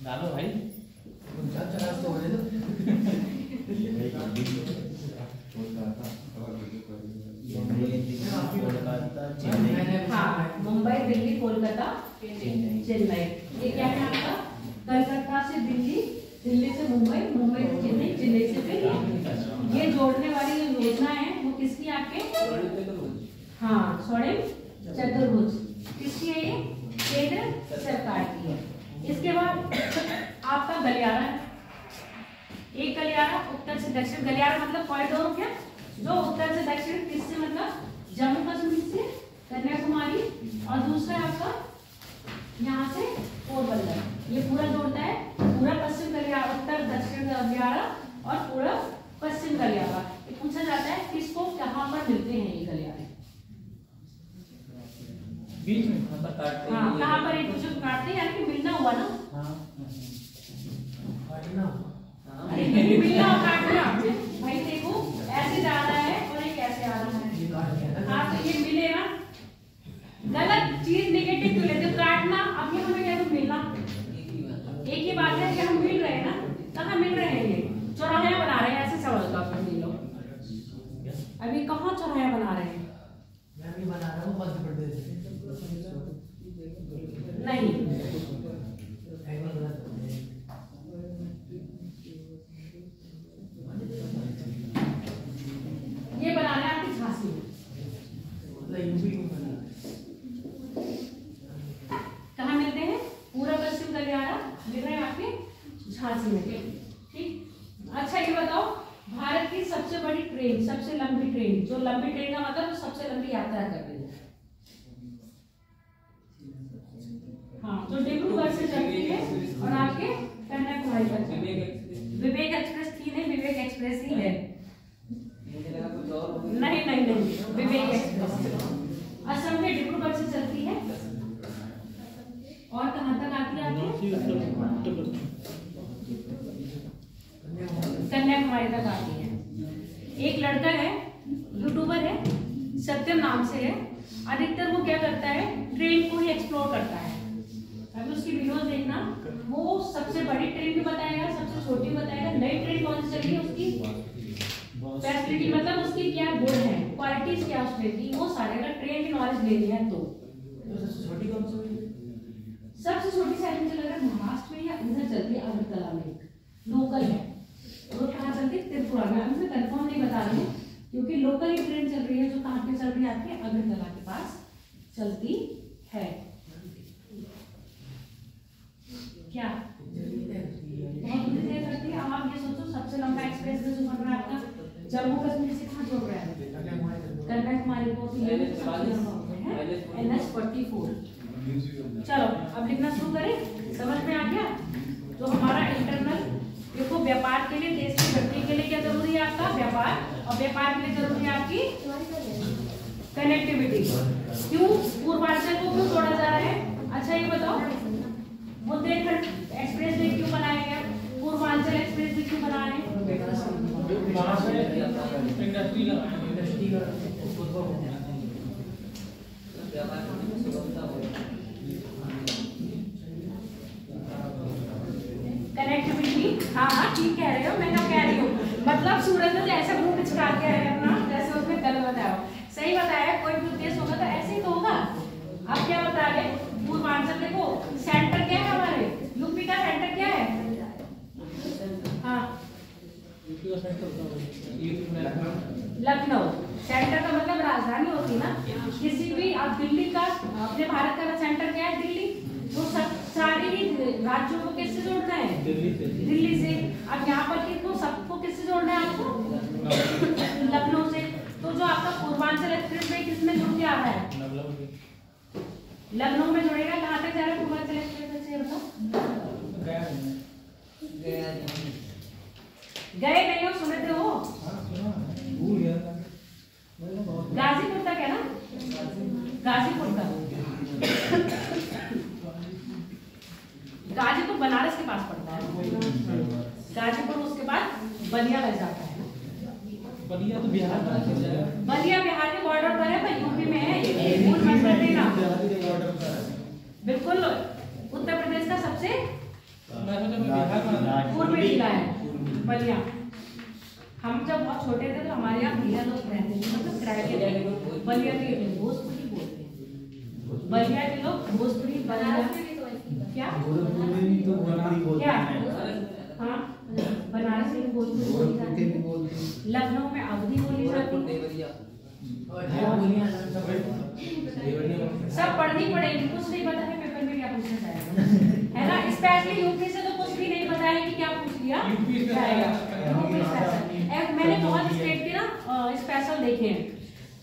डालो भाई। हाँ, मुंबई, दिल्ली, कोलकाता, चेन्नई। ये क्या है आपका? कलकत्ता से दिल्ली, दिल्ली से मुंबई, मुंबई से चेन्नई, चेन्नई से दिल्ली। ये जोड़ने वाली जो योजना है वो किसकी? आपके हाँ, स्वर्णिम चतुर्भुज किसकी है? ये केंद्र सरकार की है। इसके बाद आपका गलियारा, एक गलियारा उत्तर से दक्षिण। गलियारा मतलब कॉरिडोर हो गया, जो उत्तर से दक्षिण किससे? मतलब जम्मू कश्मीर से कन्याकुमारी, और दूसरा आपका यहाँ से पोरबंदर। ये पूरा जोड़ता है पूरा पश्चिम गलियारा, उत्तर दक्षिण गलियारा और पूरा पश्चिम गलियारा। ये पूछा जाता है किसको कहाँ पर मिलते हैं ये गलियारे? बीच में काटते हैं। हाँ, कहाँ पर एक दूसरे को काटते हैं, यानी कि मिलना हुआ ना। अरे मिलना और काटना भाई, देखो ऐसे जा रहा है और एक ऐसे आ रहा है। हाँ, तो ये मिले ना, गलत चीज नेगेटिव क्यों लेते? काटना, अब ये हमें क्या? तो मिलना एक ही बात है कि हम मिल रहे हैं ना। कहाँ मिल रहे हैं? ये चौराहे बना रहे हैं, ऐसे सवाल का आप मिलो। अभी कहाँ चौराया बना रहे हैं? मैं भी बना रहा हूँ मध्य प्रदेश से। नहीं, ये बना रहे हैं आपकी झांसी में। कहाँ मिलते हैं? पूरा पश्चिम गलियारा मिल रहे हैं आपके झांसी में। ठीक, अच्छा ये बताओ, भारत की सबसे बड़ी ट्रेन, सबसे लंबी ट्रेन, जो लंबी ट्रेन का मतलब जो सबसे लंबी यात्रा कर रही है, हाँ, जो डिब्रूगढ़ से चलती है और आपके कन्याकुमारी तक चलती है। विवेक एक्सप्रेस थी नहीं, विवेक एक्सप्रेस ही है। नहीं नहीं नहीं, विवेक एक्सप्रेस असम में डिब्रूगढ़ से चलती है और कहाँ तक आती है आपकी? कन्याकुमारी तक आती है। एक लड़का है, यूट्यूबर है, सत्यम नाम से है। अधिकतर वो क्या करता है, ट्रेन को ही एक्सप्लोर करता है। अभी उसकी वीडियोस देखना, वो सबसे बड़ी ट्रेन भी बताएगा, सबसे छोटी बताएगा, नई ट्रेन कौन सी चल रही है, उसकी फैसिलिटी मतलब उसकी क्या गुण है, क्वालिटीज क्या उसमें की, वो सारे। अगर ट्रेन की नॉलेज लेनी है तो सबसे छोटी कौन सी हुई? सबसे छोटी शायद मुझे लग रहा है महाराष्ट्र में या इधर चलती है, अगरतला में लोकल है। वो कहाँ चलती है? त्रिपुरा में। मैं कंफर्म नहीं बता रही हूँ क्योंकि लोकल ही ट्रेन चल रही है, जो कहाँ पे चल रही है, आपके अगरतला के पास चलती है। क्या बहुत दूरी दे सकती है? अब आप ये सोचो, सबसे लंबा एक्सप्रेस वे जो बन रहा है आपका जम्मू कश्मीर से कहाँ जोड़ रहा है? कन्याकुमारी को। NH-44। चलो अब लिखना शुरू करें। समझ में आ गया? तो हमारा इंटरनल, देखो व्यापार के लिए, देश की वृद्धि के लिए क्या जरूरी है आपका? व्यापार। और व्यापार के लिए जरूरी है आपकी कनेक्टिविटी। क्यों पूर्वांचल को क्यों तोड़ा जा रहा है? अच्छा ये बताओ, बुंदेलखंड एक्सप्रेस वे क्यों बनाया गया? पूर्वांचल एक्सप्रेस वे क्यों बना रहे हैं? वहाँ से इंडस्ट्री कनेक्टिविटी। हाँ हाँ ठीक कह रहे हो, मैं क्या कह रही हूँ, मतलब सूरज ने जैसे मुंह पिचका दिया है अपना, जैसे उसमें गलत बताया। सही बताया, कोई भी उद्देश्य होगा तो ऐसे ही तो होगा। अब क्या बता रहे? पूर्वांचल, देखो सेंटर क्या है हमारे यूपी का, सेंटर क्या है? हाँ लखनऊ। सेंटर का मतलब राजधानी होती ना किसी भी। अब दिल्ली का, अपने भारत का सेंटर क्या है? दिल्ली। तो सारे ही राज्यों को किससे जोड़ना है? दिल्ली से। अब यहाँ पर किसको, सबको किससे जोड़ना है आपको? लखनऊ से। तो जो आपका पूर्वांचल एक्सप्रेस वे किसमें जुड़ के आ रहा है? लखनऊ में जुड़ेगा। कहाँ तक जा रहा है पूर्वांचल एक्सप्रेस वे? गए नहीं हो, सुनते हो? गाजीपुर तक है ना? गाजीपुर तक। गाजीपुर बनारस के पास पड़ता है। गाजीपुर उसके बाद बलिया लग जाता है। बलिया तो बिहार में, बलिया बिहार के बॉर्डर पर है, पर यूपी में है। भूल मत कर देना। बिल्कुल उत्तर प्रदेश का सबसे पूर्वी जिला है बलिया। हम जब बहुत छोटे थे तो हमारे यहाँ भैया लोग रहते थे, मतलब किराए के थे। बलिया के भोजपुरी बोलते हैं, बलिया के लोग भोजपुरी। बनारस में भी तो क्या क्या? हाँ बनारस में भोजपुरी बोली जाती है, लखनऊ में अवधी बोली जाती है। सब पढ़नी पड़ेगी, कुछ नहीं पता है पेपर में क्या पूछना चाहेगा, है ना? स्पेशली यूपी से तो कुछ भी नहीं पता है कि क्या पूछ लिया जाएगा। मैंने बहुत स्टेट के ना स्पेशल देखे हैं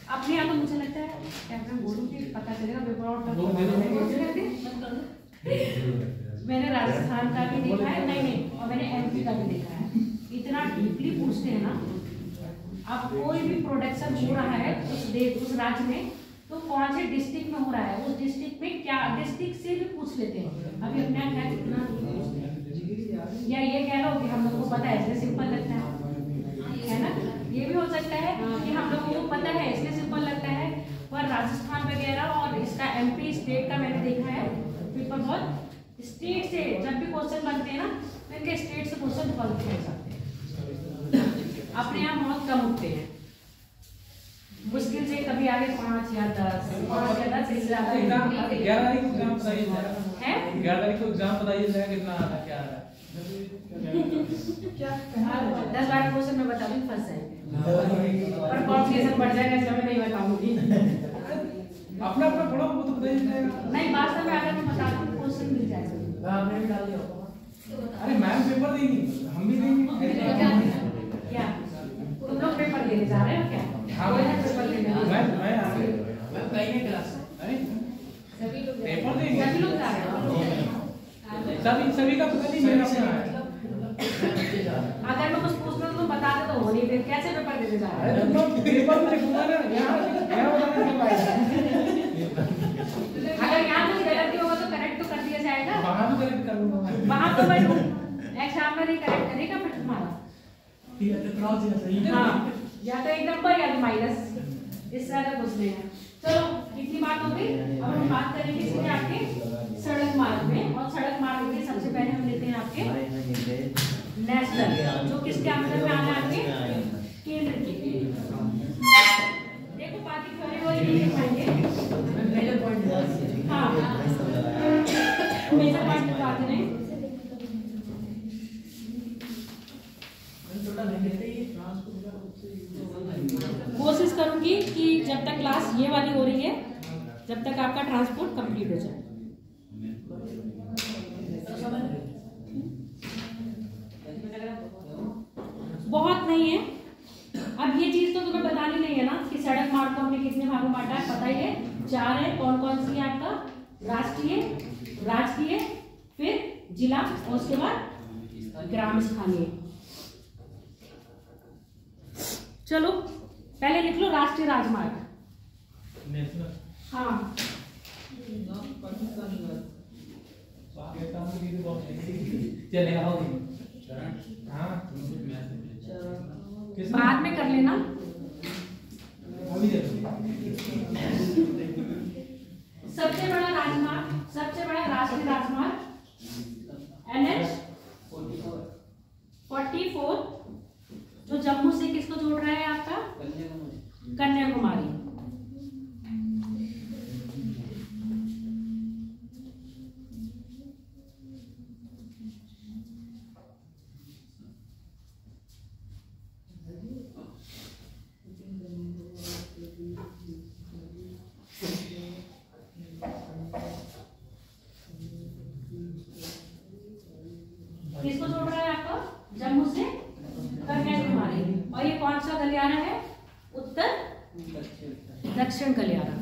अपने यहाँ। तो मुझे लगता है कैमरा बोलूंगी पता चलेगा पेपर और मैंने राजस्थान का भी देखा है, नहीं, और मैंने MP का भी देखा है। इतना डीपली पूछते हैं ना। अब कोई भी प्रोडक्शन हो रहा है उस राज्य में, तो कौन से डिस्ट्रिक्ट में हो रहा है, उस डिस्ट्रिक्ट में क्या, डिस्ट्रिक्ट से भी पूछ लेते हैं। अभी अपने यहाँ क्या कितना, या ये कह लो कि हम लोग को पता है इसलिए सिंपल लगता है ना? ये भी हो सकता है कि हम लोगों को पता है इसलिए सिंपल लगता है। पर राजस्थान वगैरह और इसका MP स्टेट का मैंने देखा है पेपर, बहुत स्टेट से जब भी क्वेश्चन बनते हैं ना, तो इनके स्टेट से क्वेश्चन बहुत पूछ सकते हैं। अपने यहाँ बहुत कम उठते हैं। मुश्किल से कभी आगे 5 या 10 इससे ज्यादा एग्जाम 11 तारीख को एग्जाम बताइए है। 11 तारीख को एग्जाम बताइए जरा कितना आ रहा है, क्या आ रहा है। 10-12 क्वेश्चन मैं बता दूँ फंस जाएंगे और कॉम्प्लिकेशन बढ़ जाएगा इसका मैं नहीं बताऊंगी। अपना अपना पढ़ो वो तो बताइए जाएगा। नहीं वास्तव में अगर मैं बता दूँ क्वेश्चन मिल जाएगा। आपने भी डाल दिया अरे मैम पेपर देंगी, हम भी देंगे। क्या तुम लोग पेपर देने जा रहे हो क्या? हाँ कोई ना पेपर देने मैं आ गया। मैं कहीं नहीं क्लास अरे सभी लोग पेपर देंगे। सभी लोग जा रहे हो। सभी का पता नहीं मेरा अपना है। अगर मैं कुछ पूछ रहा हूँ तो बता दे तो हो नहीं फिर कैसे पेपर देने जा रहे अरे हो? तुम लोग पेपर में लिखूंगा ना, यहाँ बताने नहीं पाएगा। अगर यहाँ कुछ गलती होगा तो करेक्ट तो कर दिया जाएगा। वहाँ तो करेक्ट कर लूंगा मैं। वहाँ तो मैं एग्जाम में नहीं करेक्ट करेगा फिर तुम्हारा। ठीक है तो क्रॉस ही सही है। हाँ या तो एक नंबर या तो माइनस, इससे ज्यादा कुछ नहीं है। चलो इतनी बात हो गई। अब हम बात करेंगे सीधे आपके सड़क मार्ग में, और सड़क मार्ग में सबसे पहले हम लेते हैं आपके नेशनल, जो किसके अंदर में आना है आपके केंद्र के। देखो बाकी थोड़ी वो ये लिखाएंगे मेजर पॉइंट। हाँ मेजर पॉइंट लिखवाते हैं। कोशिश करूंगी कि जब तक क्लास ये वाली हो रही है जब तक आपका ट्रांसपोर्ट कंप्लीट हो जाए। बहुत नहीं है। अब ये चीज तो तुम्हें बतानी नहीं है ना कि सड़क मार्ग को हमने कितने भागों में बांटा है, पता ही है 4 है। कौन कौन सी है आपका? राष्ट्रीय, राजकीय, फिर जिला और उसके बाद ग्राम स्थानीय। चलो पहले लिख लो राष्ट्रीय राजमार्ग। नेशनल। हाँ चलेगा होगी। हाँ बाद में कर लेना। अभी देखो। सबसे बड़ा राजमार्ग, सबसे बड़ा राष्ट्रीय राजमार्ग NH 44 जो जम्मू से किसको जोड़ रहा है आपका? कन्याकुमारी। किसको जोड़ रहा है आपको? जम्मू से कन्याकुमारी। और ये कौन सा गलियारा है? उत्तर दक्षिण गलियारा।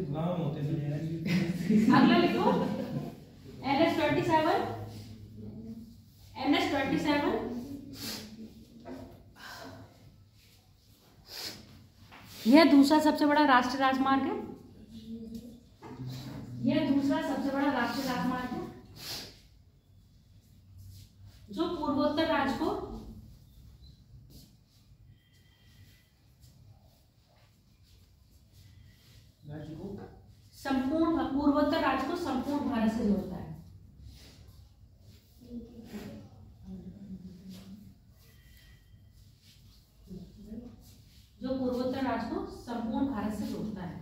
नाम होते हैं। अगला लिखो NH 27, NH 27 यह दूसरा सबसे बड़ा राष्ट्रीय राजमार्ग है। यह दूसरा सबसे बड़ा राष्ट्रीय राजमार्ग है जो पूर्वोत्तर राज्य को संपूर्ण पूर्वोत्तर राज्य को संपूर्ण भारत से जोड़ता है। जो पूर्वोत्तर राज्य को संपूर्ण भारत से जोड़ता है।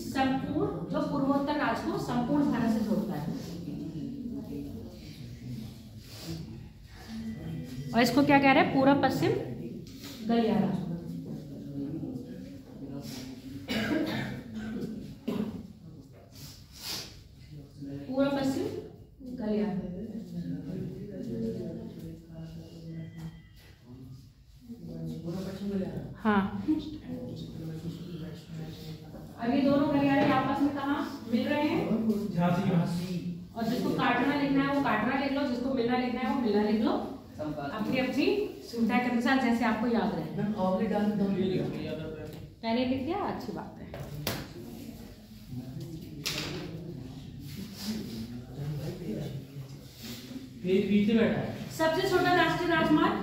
संपूर्ण जो पूर्वोत्तर राज्य को संपूर्ण भारत से जोड़ता है। और इसको क्या कह रहे हैं? पूर्व पश्चिम गलियारा। पूर्व पश्चिम गलियारा। हाँ अब ये दोनों गलियारे आपस में कहाँ मिल रहे हैं? झांसी। और जिसको काटना लिखना है वो काटना लिख लो, जिसको मिलना लिखना है वो मिलना लिख लो, अपनी अपनी सुविधा के अनुसार जैसे आपको याद रहे। पहले लिख दिया, अच्छी बात है। पेज बीच में बैठा है। सबसे छोटा राष्ट्रीय राजमार्ग,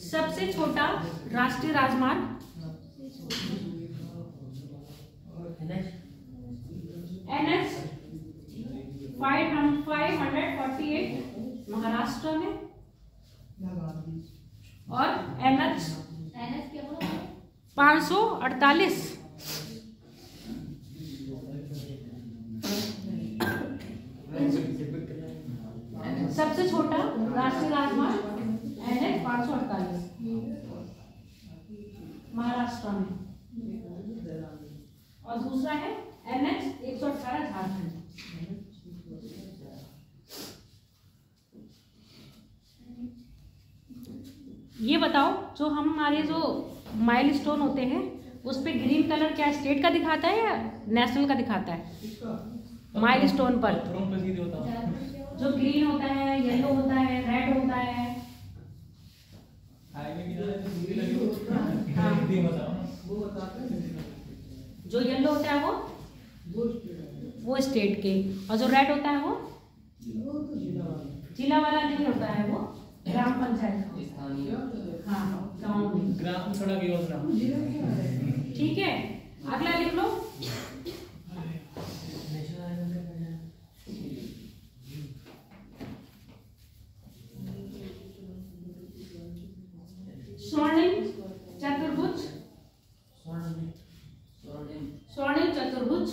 सबसे छोटा राष्ट्रीय राजमार्ग NH 548 महाराष्ट्र में, और NH 548 सबसे छोटा राष्ट्रीय राजमार्ग NH 548 महाराष्ट्र में, और दूसरा है NH 118 झारखंड। ये बताओ, जो हमारे जो माइलस्टोन होते हैं उस पे ग्रीन कलर क्या स्टेट का दिखाता है या नेशनल का दिखाता है? माइलस्टोन पर जो ग्रीन होता है, येलो होता है, रेड होता है, जो येलो होता है वो स्टेट के, और जो रेड होता है वो जिला वाला नहीं होता है, वो ग्राम पंचायत, हाँ गाँव में, ग्राम सड़क योजना। ठीक है, अगला लिख लो। स्वर्णिम चतुर्भुज, स्वर्णिम चतुर्भुज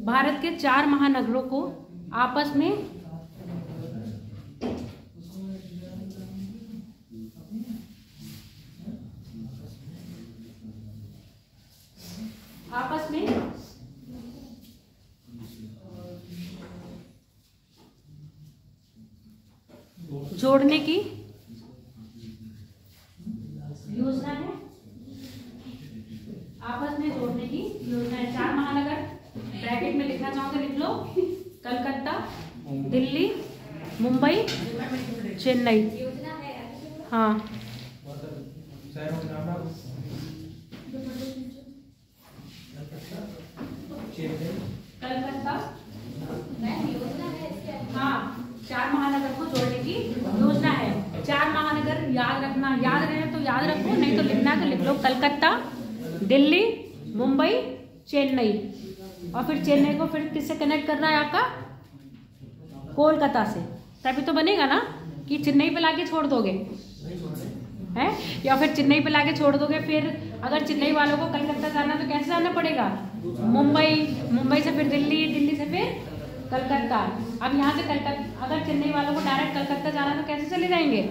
भारत के 4 महानगरों को आपस में जोड़ने की योजना है, आपस में जोड़ने की योजना है। 4 महानगर ब्रैकेट में लिखना चाहूँ तो लिख लो, कलकत्ता, दिल्ली, मुंबई, चेन्नई। हाँ, कलकत्ता, हाँ 4 महानगर को जोड़ने की योजना है। 4 महानगर याद रखना, याद रहे तो याद रखो, नहीं तो लिखना है तो लिख लो, कलकत्ता, दिल्ली, मुंबई, चेन्नई। और फिर चेन्नई को फिर किससे कनेक्ट करना है आपका? कोलकाता से, तभी तो बनेगा ना। कि चेन्नई पे लाके छोड़ दोगे हैं, या फिर चेन्नई पे लाके छोड़ दोगे, फिर अगर चेन्नई वालों को कलकत्ता जाना तो कैसे जाना पड़ेगा? मुंबई, मुंबई से फिर दिल्ली, दिल्ली से फिर कलकत्ता। अब यहाँ से कलकत्ता, अगर चेन्नई वालों को डायरेक्ट कलकत्ता जाना तो कैसे चले जाएंगे?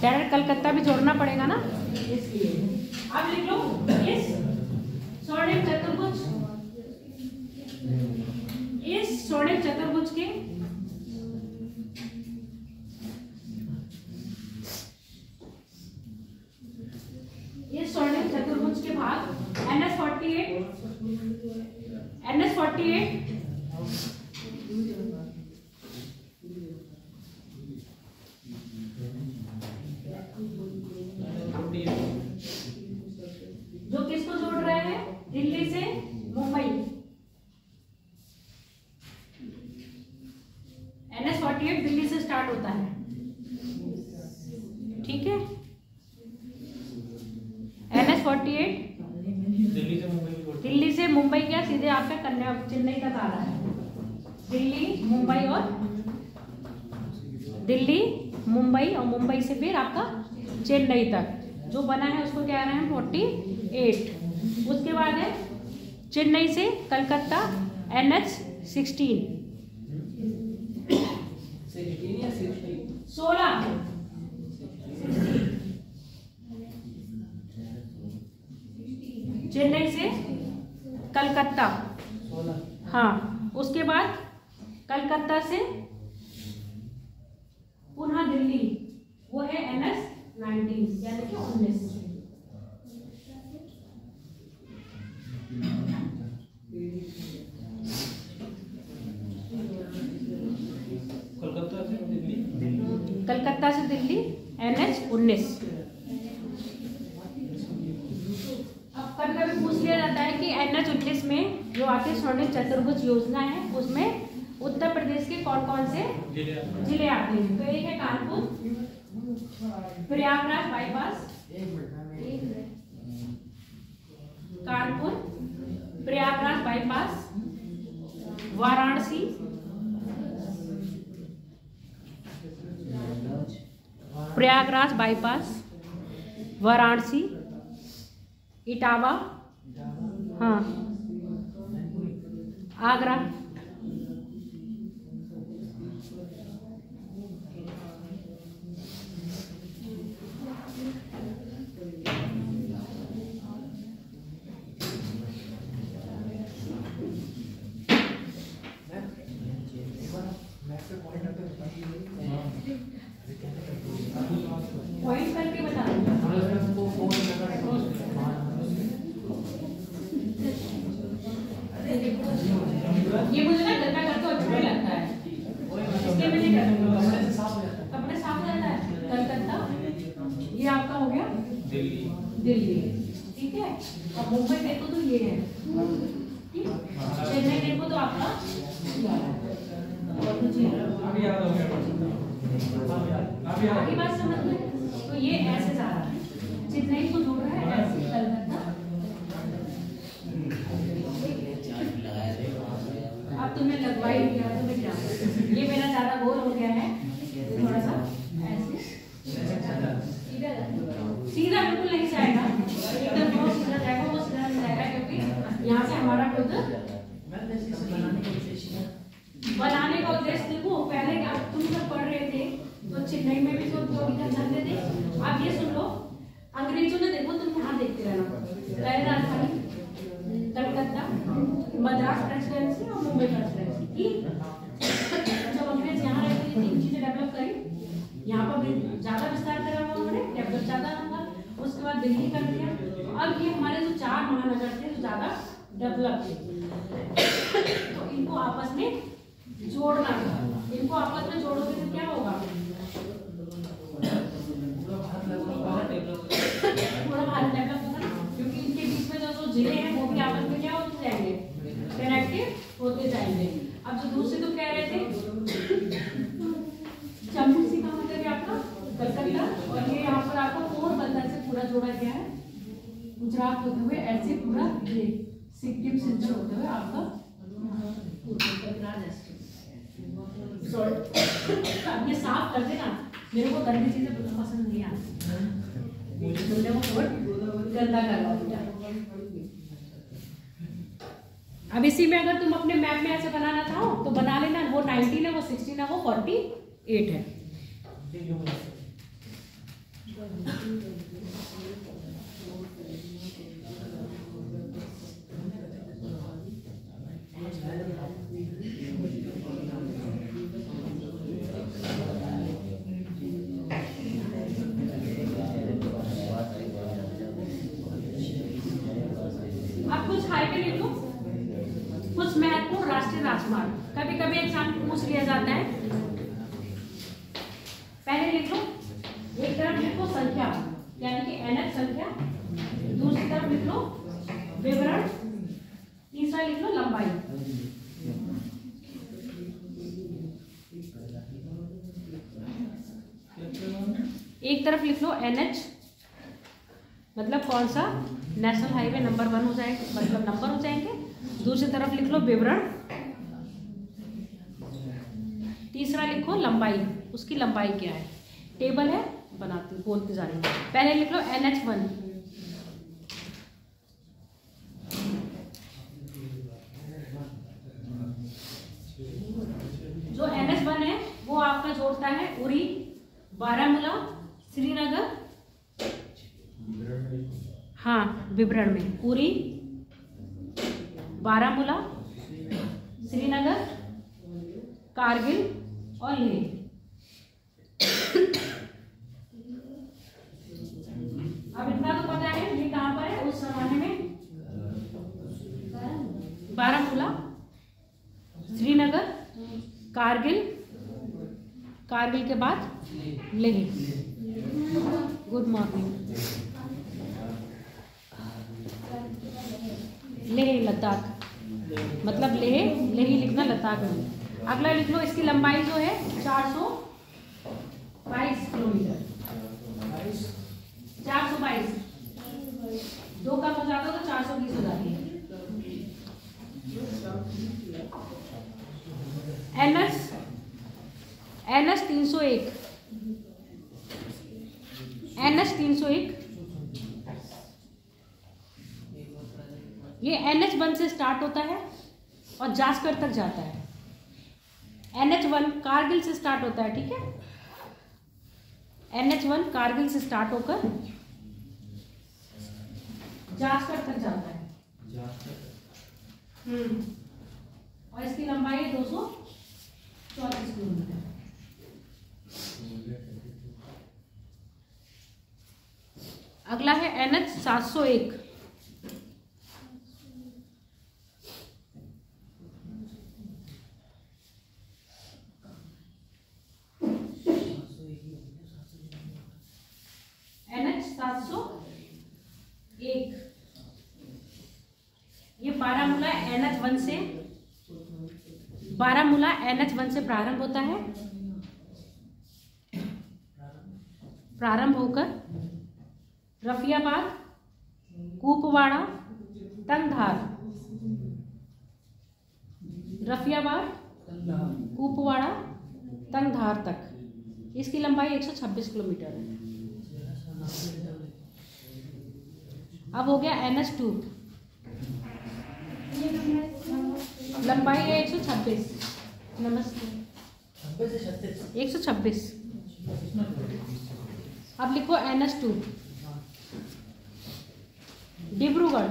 डायरेक्ट कलकत्ता भी जोड़ना पड़ेगा ना, इसलिए। अब लिख लो, इस स्वर्णिम चतुर्भुज, इस स्वर्णिम चतुर्भुज के भाग NH48 जो किसको जोड़ रहे हैं? दिल्ली से मुंबई। NH48 दिल्ली से स्टार्ट होता है, ठीक है। NH48 दिल्ली से मुंबई क्या सीधे आपका कन्या चेन्नई तक आ रहा है। दिल्ली, मुंबई और दिल्ली, मुंबई और मुंबई से फिर आपका चेन्नई तक जो बना है उसको क्या रहे हैं? 48। उसके बाद है चेन्नई से कलकत्ता NH16 16 चेन्नई से कलकत्ता, हाँ। उसके बाद कलकत्ता से पुनः दिल्ली, वो है NH19 यानी कि 19। कलकत्ता से दिल्ली NH-19। अब कभी कभी पूछ लिया जाता है कि NH-19 में जो आती स्वर्णिम चतुर्भुज योजना है उसमें उत्तर प्रदेश के कौन कौन से जिले आते हैं। तो एक है Kanpur, Prayagraj bypass, Kanpur, Prayagraj bypass, Varanasi, Prayagraj bypass, Varanasi, Etawah, हाँ, आगरा, पॉइंट करके बता ये मुझे ना घर में करते अच्छा नहीं लगता है, इसलिए मैं नहीं करती। कपड़े साफ हो जाता है। कलकत्ता, ये आपका हो गया दिल्ली, ठीक है। अब मुंबई देखो तो ये है, ठीक। चेन्नई देखो तो आपका और कुछ आगे बात समझ में। तो ये ऐसे जा रहा है, चेन्नई को जोड़ रहा है ऐसे, कलकत्ता। अब तुमने लगवाई दिया तो मैं क्या, ये मेरा ज्यादा गोल हो गया है, थोड़ा सा ऐसे सीधा बिल्कुल नहीं जाएगा, एकदम वो सीधा जाएगा, वो सीधा नहीं जाएगा, क्योंकि यहाँ से हमारा खुद बनाने का उद्देश्य देखो। पहले क्या तुम सब पढ़ रहे थे तो चेन्नई में भी तो चलते थे। आप ये सुन लो, अंग्रेजों ने देखो, तुम यहाँ देखते रहना, पहले राजधानी कलकत्ता, मद्रास प्रेसिडेंसी और मुंबई प्रेसिडेंसी, ठीक। जब अंग्रेज यहाँ रहते थे तीन चीजें डेवलप करी, यहाँ पर भी ज्यादा विस्तार करा हुआ उन्होंने, डेवलप ज्यादा होगा। उसके बाद दिल्ली कर दिया। अब ये हमारे जो चार महानगर थे जो ज्यादा डेवलप थे, तो इनको आपस में जोड़ना था। इनको आपस में जोड़ोगे तो क्या होगा, पूरा भारत डेवलप होगा ना, क्योंकि इनके बीच में जो जिले हैं वो भी आपस में क्या होते जाएंगे, कनेक्टेड होते जाएंगे। अब जो दूसरे तो कह रहे थे जम्मू से कहाँ मतलब आपका कलकत्ता, और ये यहाँ पर आपको पोरबंदर से पूरा जोड़ा गया है, गुजरात होते हुए ऐसे पूरा ये सिक्किम सेंटर होते हुए आपका अब ये साफ कर देना, मेरे को गंदी चीजें बिल्कुल पसंद नहीं आती, तुमने वो बहुत गंदा करवा। अब इसी में अगर तुम अपने मैप में ऐसे बनाना चाहो तो बना लेना, वो 19 है, वो 16 है, वो 48 है। अब कुछ हाईवे लिख लो, कुछ महत्वपूर्ण राष्ट्रीय राजमार्ग, कभी कभी एग्जाम पूछ लिया जाता है। पहले लिख लो, एक तरफ लिखो संख्या यानी कि NH संख्या, दूसरी तरफ लिख लो विवरण, तीसरा लिख लो लंबाई। एक तरफ लिख लो NH मतलब कौन सा, नेशनल हाईवे नंबर 1 हो जाएगा, मतलब नंबर हो जाएंगे। दूसरी तरफ लिख लो विवरण, तीसरा लिखो लंबाई, उसकी लंबाई क्या है, टेबल है, बनाती बोलते जा रही हूँ। पहले लिख लो NH1, जो NH1 है वो आपका जोड़ता है उरी, बारामूला, श्रीनगर, हाँ विवरण में उरी, बारामूला, श्रीनगर, कारगिल और लेह। अब इतना तो पता है ये कहाँ पर है, उस जमाने में बारामूला, श्रीनगर, कारगिल कारगिल के बाद लेह। Good morning. लेह लद्दाख, मतलब लेह ही लिखना, लद्दाख नहीं। अगला लिख लो, इसकी लंबाई जो है 422 किलोमीटर। 422, 2 कम हो जाता तो 420 हो जाती है। NH 301, NH 301 ये NH1 से स्टार्ट होता है और जास्कर तक जाता है। NH1 कारगिल से स्टार्ट होता है, ठीक है। NH1 कारगिल से स्टार्ट होकर जास्कर तक जाता है। और इसकी लंबाई है 234 किलोमीटर। अगला है NH 701। NH 701 ये बारामूला NH1 से, बारामूला NH1 से प्रारंभ होता है, प्रारंभ होकर रफियाबाद, कुपवाड़ा, तंगधार, रफियाबाद, कुपवाड़ा, तंगधार तक। इसकी लंबाई 126 किलोमीटर है। अब हो गया NH2, लंबाई है 126। नमस्ते, 126। अब लिखो NH2। डिब्रूगढ़,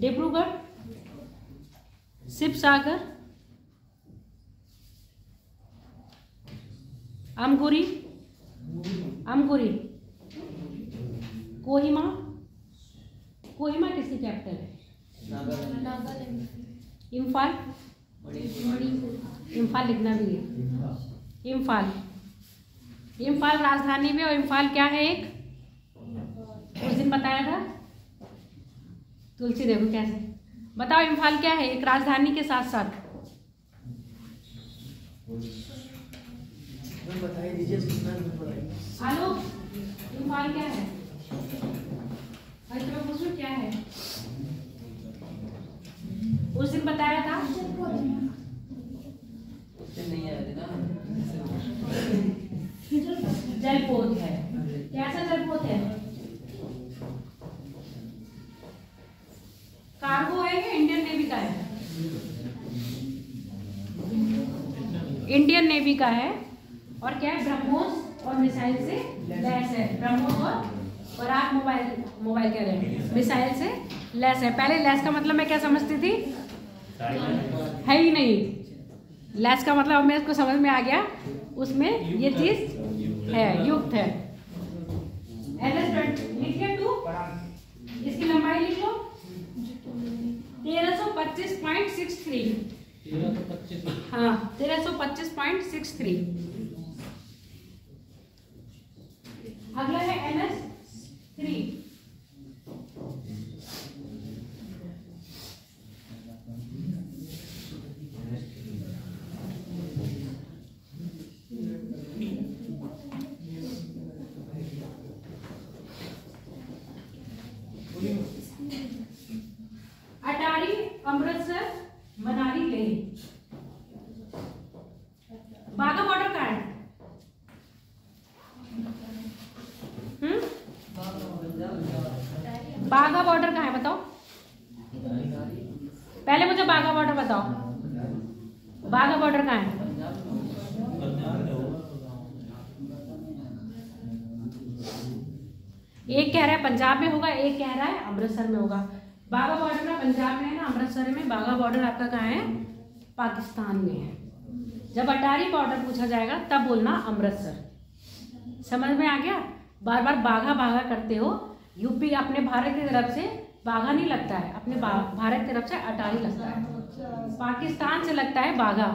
डिब्रूगढ़, शिवसागर, अमगुरी, अमगुरी, कोहिमा, कोहिमा किसकी कैपिटल है? इम्फाल, इम्फाल लिखना भी है। इम्फाल, इम्फाल राजधानी में, और इम्फाल क्या है? एक उस दिन बताया था तुलसी, देखो कैसे बताओ। इम्फाल क्या है? एक राजधानी के साथ साथ हेलो, इम्फाल क्या है? पूछो क्या है? उस दिन बताया था। जलपोत है। कैसा जलपोत है? कार्गो है या इंडियन नेवी का है? इंडियन नेवी का है। और क्या है? ब्रह्मोस और मिसाइल से लैस है। ब्रह्मोस और पराग मोबाइल कह रहे हैं, मिसाइल से लैस है। पहले लैस का मतलब मैं क्या समझती थी? है ही नहीं। लैस का मतलब अब मेरे को समझ में आ गया, उसमें ये चीज है, युक्त है। लिखिए 2, इसकी लंबाई लिख लो 1325.63। हाँ, 1325.63। अगला है NH3। अटारी, अमृतसर, मनाली, लेह। बाघा बॉर्डर कहाँ है? बाघा बॉर्डर कहाँ है बताओ? पहले मुझे बाघा बॉर्डर बताओ। बाघा बॉर्डर कहाँ है? एक कह रहा है पंजाब में होगा, एक कह रहा है अमृतसर में होगा। बाघा बॉर्डर ना पंजाब में है ना अमृतसर में। बाघा बॉर्डर आपका कहाँ है? पाकिस्तान में है। जब अटारी बॉर्डर पूछा जाएगा तब बोलना अमृतसर। समझ में आ गया? बार बार बाघा बाघा करते हो। यूपी अपने भारत की तरफ से बाघा नहीं लगता है, अपने भारत की तरफ से अटारी लगता है। पाकिस्तान से लगता है बाघा।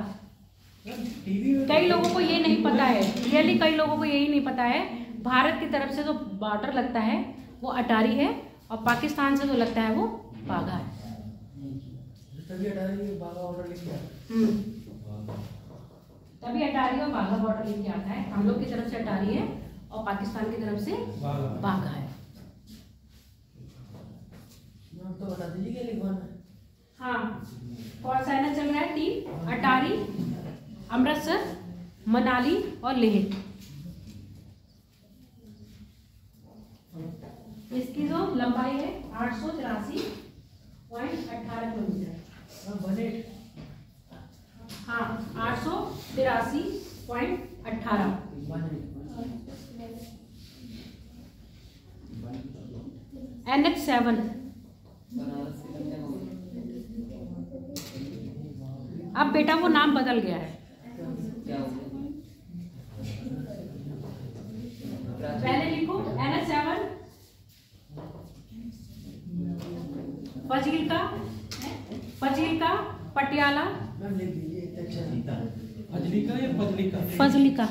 कई लोगों को ये नहीं पता है, रियली कई लोगों को यही नहीं पता है, भारत की तरफ से जो बॉर्डर लगता है वो अटारी है और पाकिस्तान से जो लगता है वो बाघा है। तभी अटारी और बाघा बॉर्डर लेके आता है। हम लोग की तरफ से अटारी है और पाकिस्तान की तरफ से बाघा है। तो बता दीजिए क्या लिखवाना है। हाँ, कौन सा है ना चल रहा है? 3 अटारी, अमृतसर, मनाली और लेह। इसकी जो लंबाई है 883.18 किलोमीटर। हाँ, 883.18। NH7। अब बेटा वो नाम बदल गया है। पहले लिखो NH7 फजील्का, पटियाला, फजलिका।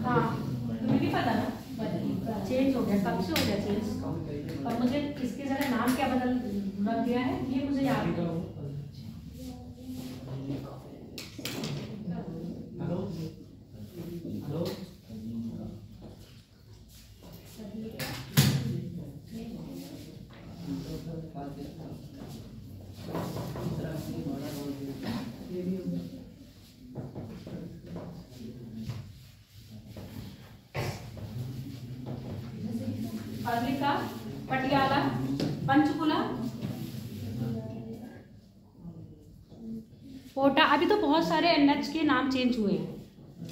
हाँ, तुम्हें भी पता ना, चेंज हो गया, कब से हो गया चेंज, पर मुझे इसके जरा नाम क्या बदल रख दिया है ये मुझे याद है। फजलिका, पटियाला, पंचकुला, पोटा। अभी तो बहुत सारे NH के नाम चेंज हुए हैं।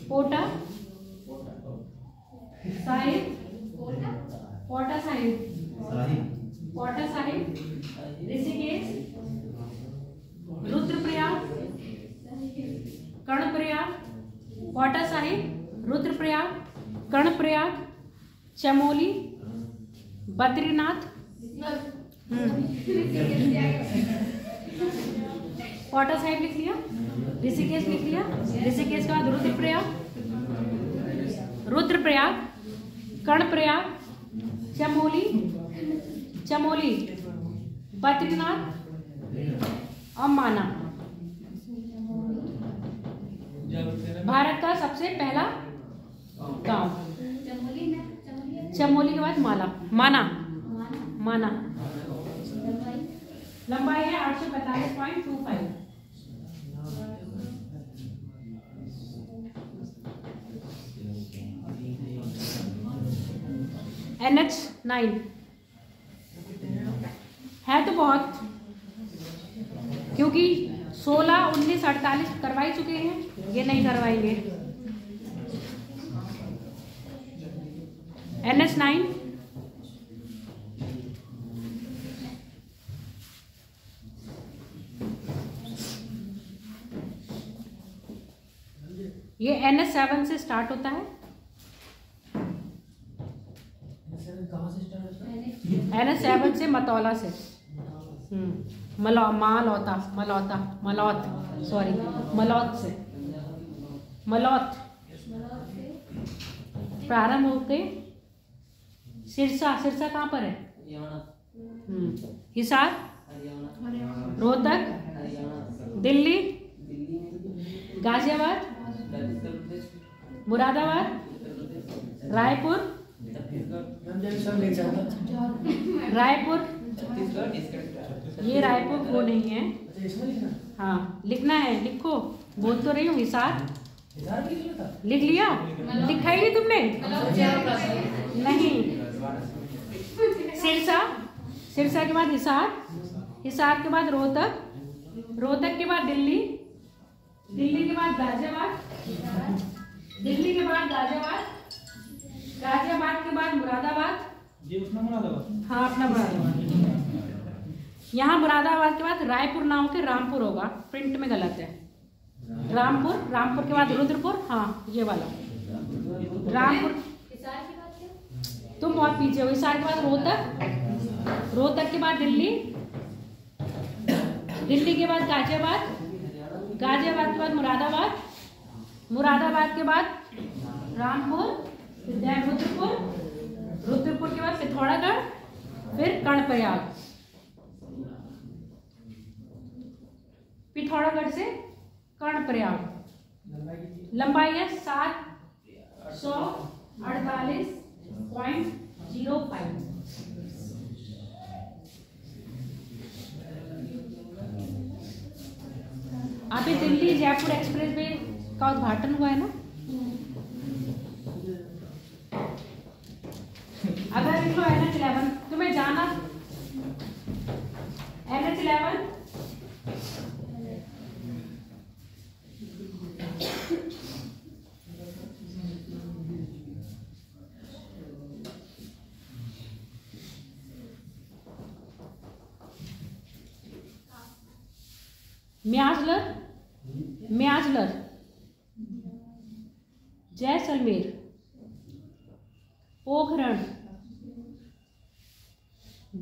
पोटा साहिब, पोटा साहिब, पोटा साहिब, ऋषिकेश, रुद्रप्रयाग, कर्णप्रयाग, पोटा साहिब, रुद्रप्रयाग, कर्णप्रयाग, चमोली, बद्रीनाथ, पोटा साहिब लिख लिया, ऋषिकेश लिख लिया, ऋषिकेश के बाद रुद्रप्रयाग, कर्णप्रयाग, चमोली, बद्रीनाथ और माना। भारत का सबसे पहला गांव। चमोली के बाद माना। लंबाई है 845.25। NH9 है तो बहुत, क्योंकि 16, 19, 48 करवा ही चुके हैं, ये नहीं करवाएंगे। NH9 ये NH7 से स्टार्ट होता है। NH7 से मतौला से मलौत प्रारंभ होके सिरसा कहाँ पर है? हिसार, रोहतक, दिल्ली, गाजियाबाद, मुरादाबाद, रायपुर, ये रायपुर वो नहीं है। हाँ, लिखना है, लिखो, बोल तो रही हूँ। हिसार लिख लिया? लिखा ही नहीं तुमने? नहीं। सिरसा के बाद हिसार के बाद रोहतक के बाद दिल्ली के बाद गाजियाबाद, गाजियाबाद के बाद मुरादाबाद। हाँ, अपना मुरादाबाद। यहाँ मुरादाबाद के बाद रायपुर ना होकर रामपुर होगा, प्रिंट में गलत है। रामपुर के बाद रुद्रपुर। हाँ, ये वाला रामपुर। तुम बहुत पीछे हो। हिसार के बाद रोहतक के बाद दिल्ली, दिल्ली के बाद गाजियाबाद, गाजियाबाद के बाद मुरादाबाद, मुरादाबाद के बाद रामपुर, फिर रुद्रपुर, रुद्रपुर के बाद पिथौरागढ़, फिर कर्णप्रयाग। पिथौरागढ़ से कर्णप्रयाग लंबाई है 748.05। अभी दिल्ली जयपुर एक्सप्रेस वे का उद्घाटन हुआ है ना। अगर लिखो NH11 तुम्हें जाना, NH11 म्याजलर, म्याजलर, जैसलमेर, पोखरण,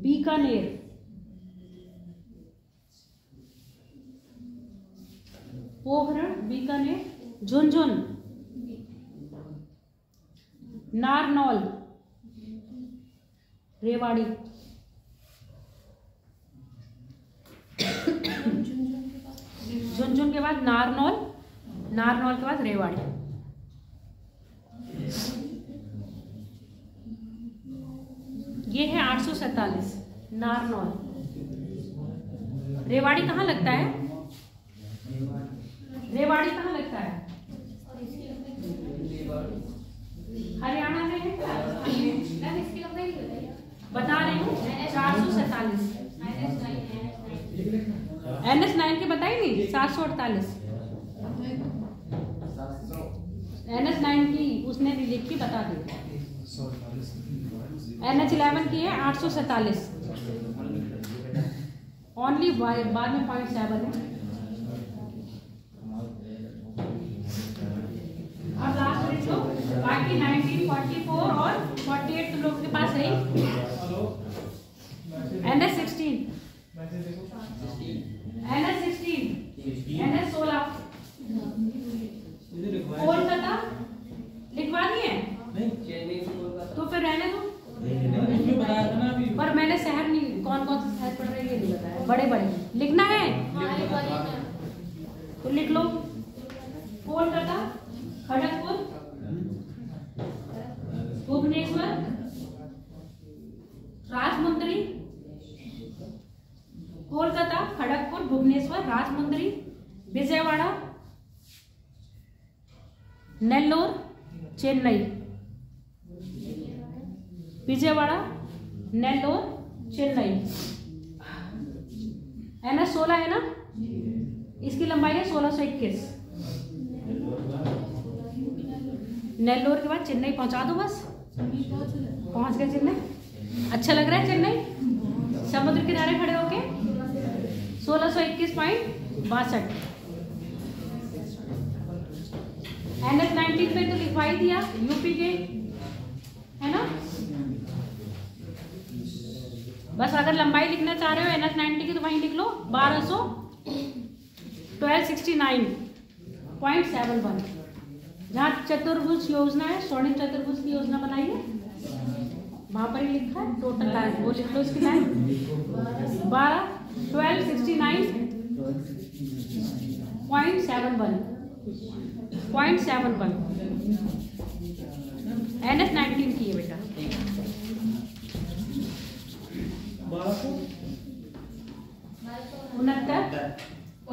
बीकानेर, पोखरण, बीकानेर, झुंझुन, नारनौल, रेवाड़ी, झुंझुन के बाद नारनौल, नारनौल के बाद रेवाड़ी। ये है 847 नारनौल। रेवाड़ी कहाँ लगता है? रेवाड़ी कहाँ लगता है? हरियाणा में है क्या? बता रही हूँ 447। NH9 के बताई नहीं 748। NH9 की उसने भी लिखी बता दी। NH11 की है 847 ओनली, बाद में 0.7 है। अब लास्ट लिख लो, बाकी 1944 और 48 तुम लोगों के पास रही। NH16, NH16, NH16 कोलकाता लिखवा दिए तो फिर रहने दो। पर मैंने शहर नहीं, कौन कौन से शहर पढ़ रहे हैं ये नहीं बताया। बड़े बड़े लिखना है तो लिख लो, कोलकाता, खड़गपुर, भुवनेश्वर, राजमुंद्री, कोलकाता, खड़गपुर, भुवनेश्वर, राजमुंद्री, विजयवाड़ा, नेल्लोर, चेन्नई, विजयवाड़ा, नेल्लोर, चेन्नई। NH16 है ना, इसकी लंबाई है 1621। नेल्लोर के बाद चेन्नई पहुंचा दो बस। पहुंच गए चेन्नई। अच्छा लग रहा है चेन्नई, समुद्र किनारे खड़े होके। 1621.62। NH19 पे तो लिखवाई दिया, यूपी के है ना। बस अगर लंबाई लिखना चाह रहे हो NH90 की तो वहीं लिख लो 1269.71। जहाँ चतुर्भुज योजना है, स्वर्णिम चतुर्भुज की योजना बनाइए, वहां पर ही लिखा है टोटल लाइन, वो लिख लो इसकी लाइन 1269.71 NH19 की है बेटा।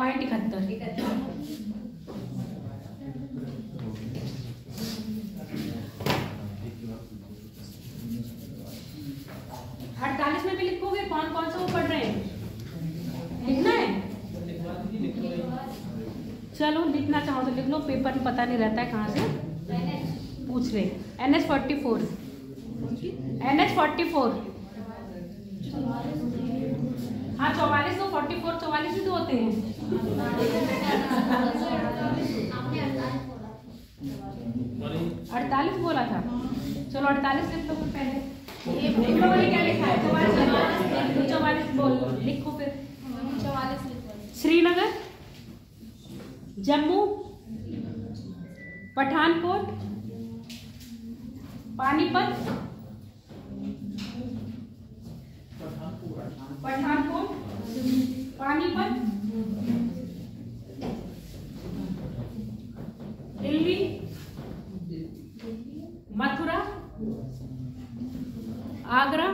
69.71। अड़तालीस में भी लिखोगे कौन कौन सा वो पढ़ रहे हैं, लिखना है। चलो लिखना चाहो तो लिख लो, पेपर में पता नहीं रहता है कहाँ से पूछ रहे। NH44, NH44 हाँ 44 तो 44 44 ही तो होते हैं। 48 बोला था, चलो 48 लिख लो फिर पहले। क्या लिखा है 44 बोल लिखो फिर 44 श्रीनगर, जम्मू, पठानकोट, पानीपत, पानीपत, दिल्ली, मथुरा, आगरा,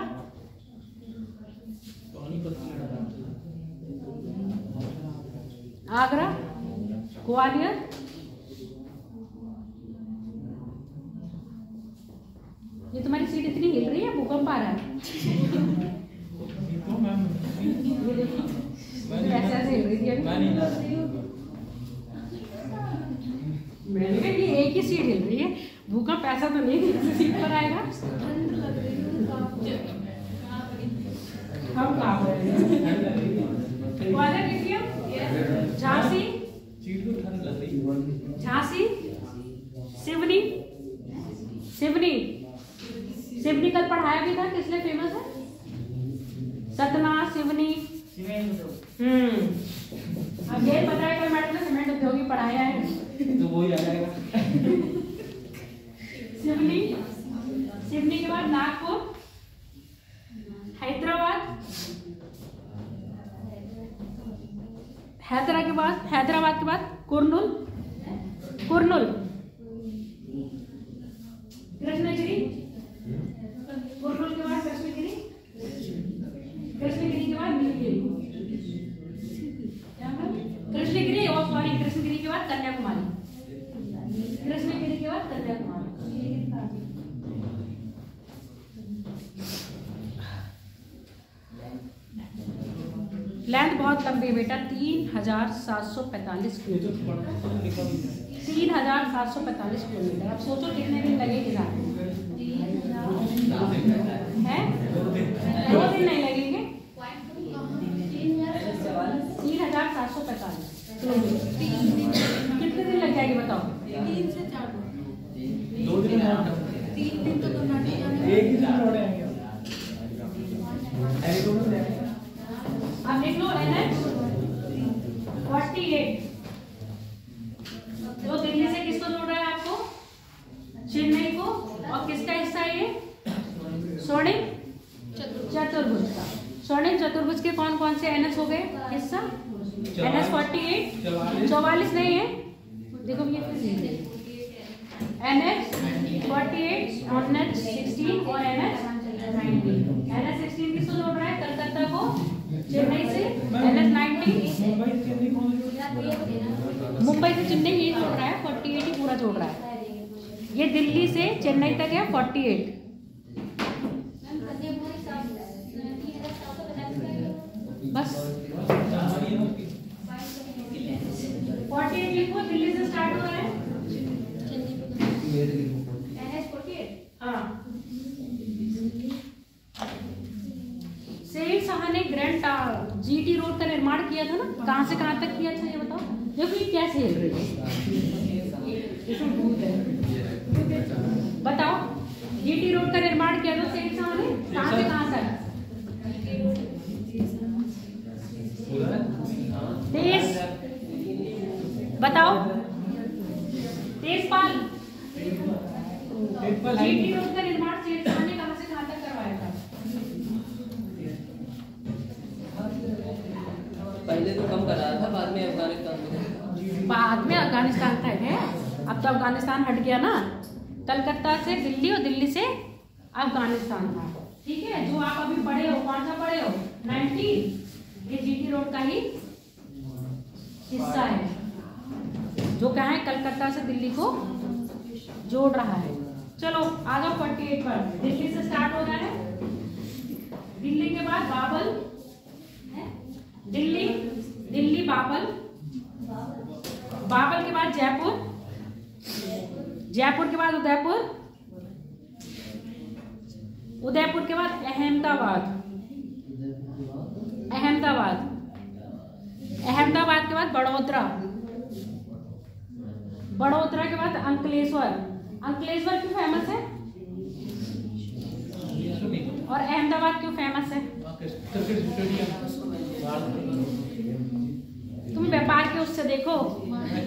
ग्वालियर, ये तुम्हारी सीट इतनी हिल रही है, भूकंप आ रहा है। ऐसे ऐसे हिल रही थी अभी। मैंने कहा ये एक ही सीट हिल रही है, भूकंप ऐसा तो नहीं कि सीट पर आएगा। हम कहाँ पर ग्वालियर लिखिए, झांसी, झांसी, सिवनी, सिवनी कल पढ़ाया भी था, किस लिए फेमस है? सतना, सिवनी। अब ये पता है कल मैडम ने सीमेंट उद्योगी पढ़ाया है तो वही आ जाएगा। सिवनी के बाद नागपुर, हैदराबाद के बाद कुर्नूल, कृष्णगिरी, कुर्नूल के बाद कृष्णगिरी के बाद नीलगिरी, कृष्णगिरी के बाद कन्याकुमारी, लेंथ बहुत लंबी है बेटा, 3745 किलोमीटर। अब सोचो कितने दिन लगेंगे जाने हैं? 2 दिन नहीं लगेंगे। 3745 कितने दिन लग जाएंगे बताओ? 3 से 4 दिन। 2 दिन 3 दिन तो एक ही दिन लौटेंगे। अब देख लो NH 48 जो दिल्ली से किसको जोड़ रहा है आपको? चेन्नई को। और किसका हिस्सा है ये? स्वर्णिम चतुर्भुज का। स्वर्णिम चतुर्भुज के कौन कौन से NH हो गए हिस्सा? NH 48 44 नहीं है, देखो ये NH 48, NH 16 और NH 19। NH 16 किसको जोड़ रहा है? कलकत्ता को चेन्नई से। NH 19 मुंबई से चेन्नई ये जोड़ रहा है, 48 ही पूरा जोड़ रहा है। ये दिल्ली से चेन्नई तक है 48। बस 48 लिखो, दिल्ली से स्टार्ट हो रहा है। हाँ, शेर शाह ने ग्रैंड GT रोड का निर्माण किया था ना, कहाँ से कहाँ तक किया था ये बताओ? देखो ये कैसे हिल रही है, इसमें भूत है। बताओ, GT रोड का निर्माण किया था शेर शाह ने, कहाँ से कहाँ तक? देश बताओ, तेजपाल। GT रोड का निर्माण शेर शाह ने कहाँ से कहाँ तक करवाया था? पहले तो कम कराया था, बाद में अफगानिस्तान तक है। अब तो अफगानिस्तान हट गया ना, कलकत्ता से दिल्ली और दिल्ली से अफगानिस्तान था। ठीक है, जो आप अभी पढ़े हो, कौन सा पढ़े हो? 19, ये GT रोड का ही हिस्सा है, जो क्या है कलकत्ता से दिल्ली को जोड़ रहा है। चलो आ जाओ 48 पर। दिल्ली से स्टार्ट हो रहा है, दिल्ली के बाद बाबल, दिल्ली बाबल, बाबल के बाद जयपुर, जयपुर के बाद उदयपुर, उदयपुर के बाद अहमदाबाद, अहमदाबाद के बाद बड़ोदरा, बड़ोदरा के बाद अंकलेश्वर। अंकलेश्वर क्यों फेमस है और अहमदाबाद क्यों फेमस है? उससे देखो,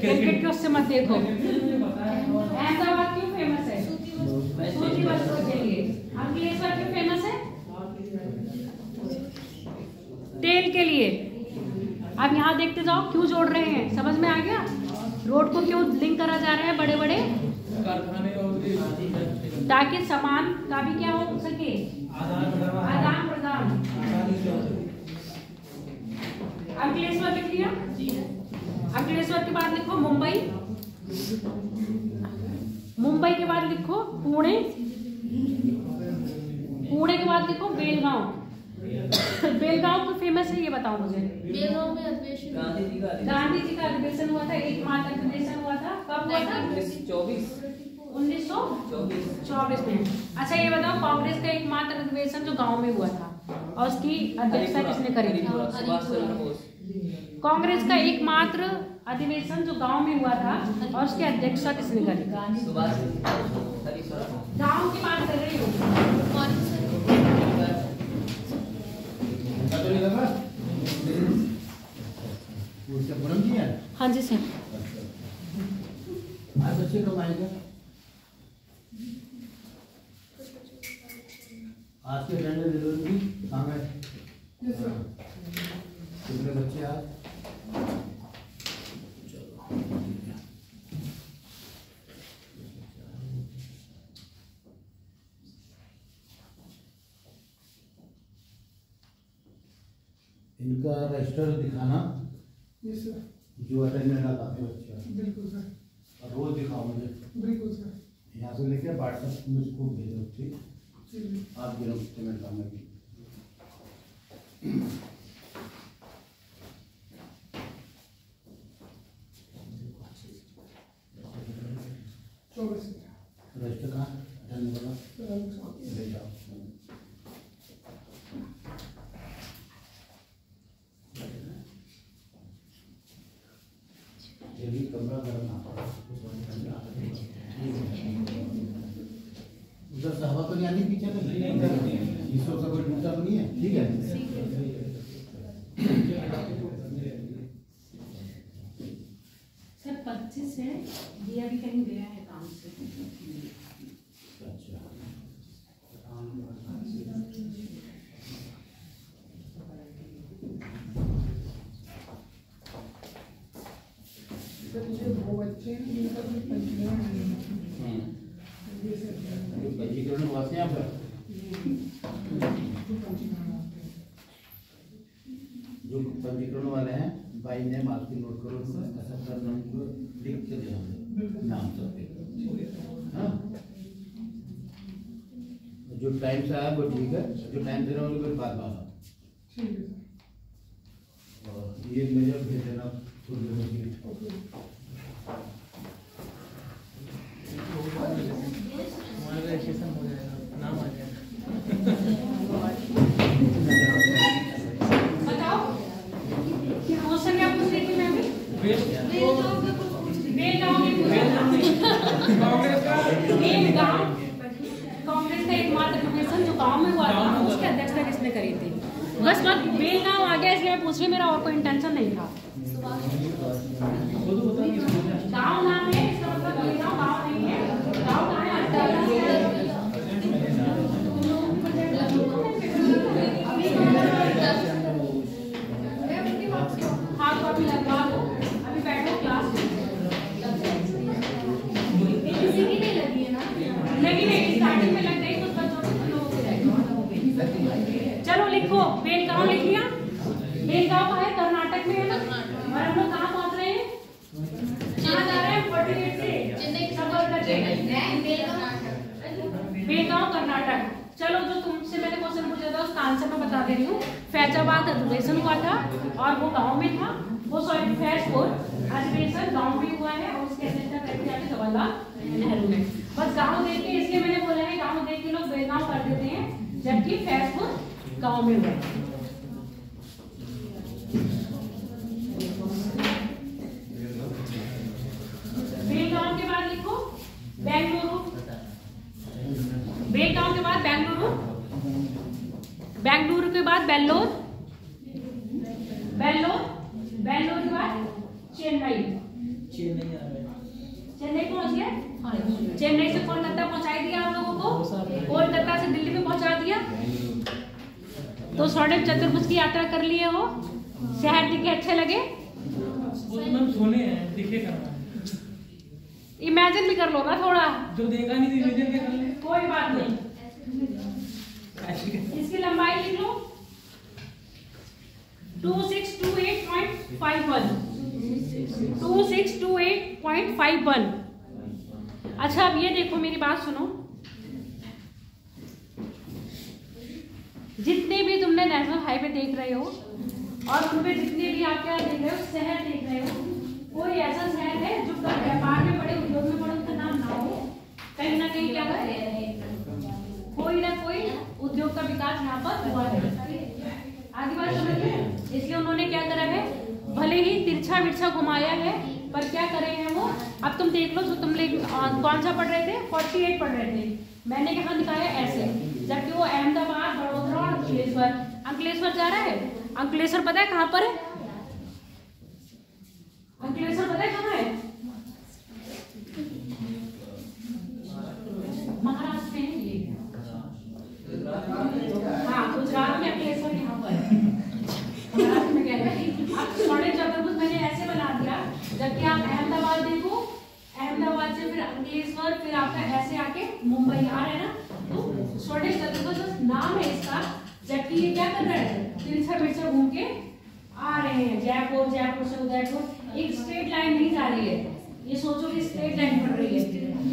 क्रिकेट के उससे मत देखो। अहमदाबाद क्यों फेमस है? सूती वस्त्रों के लिए। अंकलेश्वर क्यों फेमस है? तेल के लिए। अब यहाँ देखते जाओ क्यों जोड़ रहे हैं, समझ में आ गया? रोड को क्यों लिंक करा जा रहा है बड़े बड़े कारखाने, ताकि सामान का भी क्या हो सके, आदान प्रदान। अंकलेश्वर लिख लिया। अंकलेश्वर के बाद लिखो मुंबई, मुंबई के बाद लिखो पुणे, पुणे के बाद लिखो बेलगांव। बेलगांव तो फेमस है, ये बताओ मुझे। बेलगांव में अधिवेशन गांधी जी का अधिवेशन हुआ था, एकमात्र अधिवेशन हुआ था। कब हुआ था? 1924 में। अच्छा ये बताओ, कांग्रेस का एकमात्र अधिवेशन जो गांव में हुआ था और उसकी अध्यक्षता किसने करी थी? कांग्रेस का एकमात्र अधिवेशन जो गांव में हुआ था और उसकी अध्यक्षता किसने करी? गांव की बात कर रही हूँ। हाँ जी सर। आज बच्चे कब आएंगे? आज के जनरल डिलीवरी कहाँ गए? कितने बच्चे आज? इनका रजिस्टर दिखाना जो अटेंडेंट आता है बच्चे। बिल्कुल सर। और रोज दिखाओ मुझे। बिल्कुल सर। यहाँ से लेके व्हाट्सएप मुझको भेजो, ठीक? जी। आप गिरो पेमेंट करने की। रजिस्टर कहाँ? अटेंडेंट वाला ले जाओ। यदि कमरा करना उधर से हवा तो नहीं आनी पीछे में, इसको का कोई टूटा तो नहीं है, ठीक है? सर 25 है, ये अभी कहीं गया है काम से। अच्छा सर ये वो बच्चे हैं जिनका भी पंजीकरण नहीं है। पंजीकरण वास्ते यहाँ पर जो पंजीकरण वाले हैं भाई ने मार्क की नोट करो, सबका नाम को लिख के दे नाम सब पे। हाँ जो टाइम से आया वो ठीक है, जो टाइम दे रहा हूँ वो बात बात। ठीक है सर। और ये मेजर भेज देना थोड़ी देर में। हमारा रजिस्ट्रेशन हो जाएगा, नाम आ जाएगा। बताओ क्वेश्चन क्या पूछ रही थी मैं अभी? कांग्रेस का एकमात्र अधिवेशन जो गांव में हुआ था उसकी अध्यक्षता किसने करी थी? बस बेलगांव आ गया इसलिए मैं पूछ रही, मेरा और कोई इंटेंशन नहीं था। गांव नाम है, इसका मतलब बेलगांव गांव नहीं है। गांव कहाँ है? हाँ तो अभी लगवा दो, अभी बैठो क्लास में। किसी की नहीं लगी है ना? लगी नहीं, स्टार्टिंग में लग गई तो बच्चों को लोगों की रहेगी। चलो लिखो, बेलगांव लिख लिया। बेलगांव का है, कर्नाटक में है ना? और हम लोग कहाँ पहुँच रहे हैं? कहाँ जा रहे हैं? 48 से बेलगांव कर्नाटक। चलो जो तुमसे मैंने क्वेश्चन पूछा था उसका आंसर मैं बता दे रही हूँ। फैजाबाद अधिवेशन हुआ था और वो गांव में था। वो सॉरी फैजपुर अधिवेशन गांव में हुआ है और उसकी अध्यक्षता करके आगे जवाहरलाल नेहरू ने। बस गांव देख के इसलिए मैंने बोला है, गांव देख के लोग बेलगांव कर देते हैं जबकि फैजपुर गांव में हुआ है। बेलगांव के बाद लिखो बेंगलुरु। बेलगांव के बाद बेंगलुरु, बेंगलुरु के बाद बेल्लोर, बेल्लोर, बेल्लोर के बाद चेन्नई पहुंच गया। चेन्नई से कोलकाता पहुंचा दिया आप लोगों को, कोलकाता से दिल्ली में पहुंचा दिया। तो स्वर्णिम चतुर्भुज की यात्रा कर लिए हो, शहर दिखे अच्छे लगे? सोने हैं दिखे करना, इमेजिन भी कर लो ना थोड़ा, जो देखा नहीं इमेजिन क्या कर ले। कोई बात नहीं। इसकी लंबाई लिख लो 2628.51 2628.51। अच्छा अब ये देखो, मेरी बात सुनो, जितने भी तुमने नेशनल हाईवे देख रहे हो और उनपे जितने भी आप क्या देख रहे हो, शहर देख रहे हो, कोई ऐसा शहर है जो व्यापार में बड़े, उद्योग में बड़े, उसका नाम ना हो? कहीं ना कहीं क्या है, कोई ना कोई उद्योग का विकास यहाँ पर हुआ है। आगे बात समझिए। इसलिए उन्होंने क्या करा है, भले ही तिरछा बिरछा घुमाया है, पर क्या करे हैं वो। अब तुम देख लो, जो तुम कौन सा पढ़ रहे थे, 48 पढ़ रहे थे, मैंने यहाँ दिखाया ऐसे, जबकि वो अहमदाबाद, बड़ोदरा और अंकलेश्वर जा रहा है। अंकलेश्वर पता है कहाँ पर है? अंकलेश्वर पता है कहाँ है? महाराष्ट्र में है ये। हाँ, गुजरात में अंकलेश्वर यहाँ पर है। महाराष्ट्र में क्या है? अब स्वर्णिम चतुर्भुज मैंने ऐसे बना दिया, जबकि आप अहमदाबाद देखो, अहमदाबाद से फिर अंकलेश्वर, फिर आपका ऐसे आके मुंबई आ रहे हैं ना। तो स्वर्णिम चतुर्भुज नाम है इसका, जबकि ये क्या कर रहे हैं, तिरछा बिरछा घूम के आ रहे हैं। जयपुर, जयपुर से उदयपुर, एक स्ट्रेट लाइन नहीं जा रही है। ये सोचो कि स्ट्रेट लाइन पड़ रही है।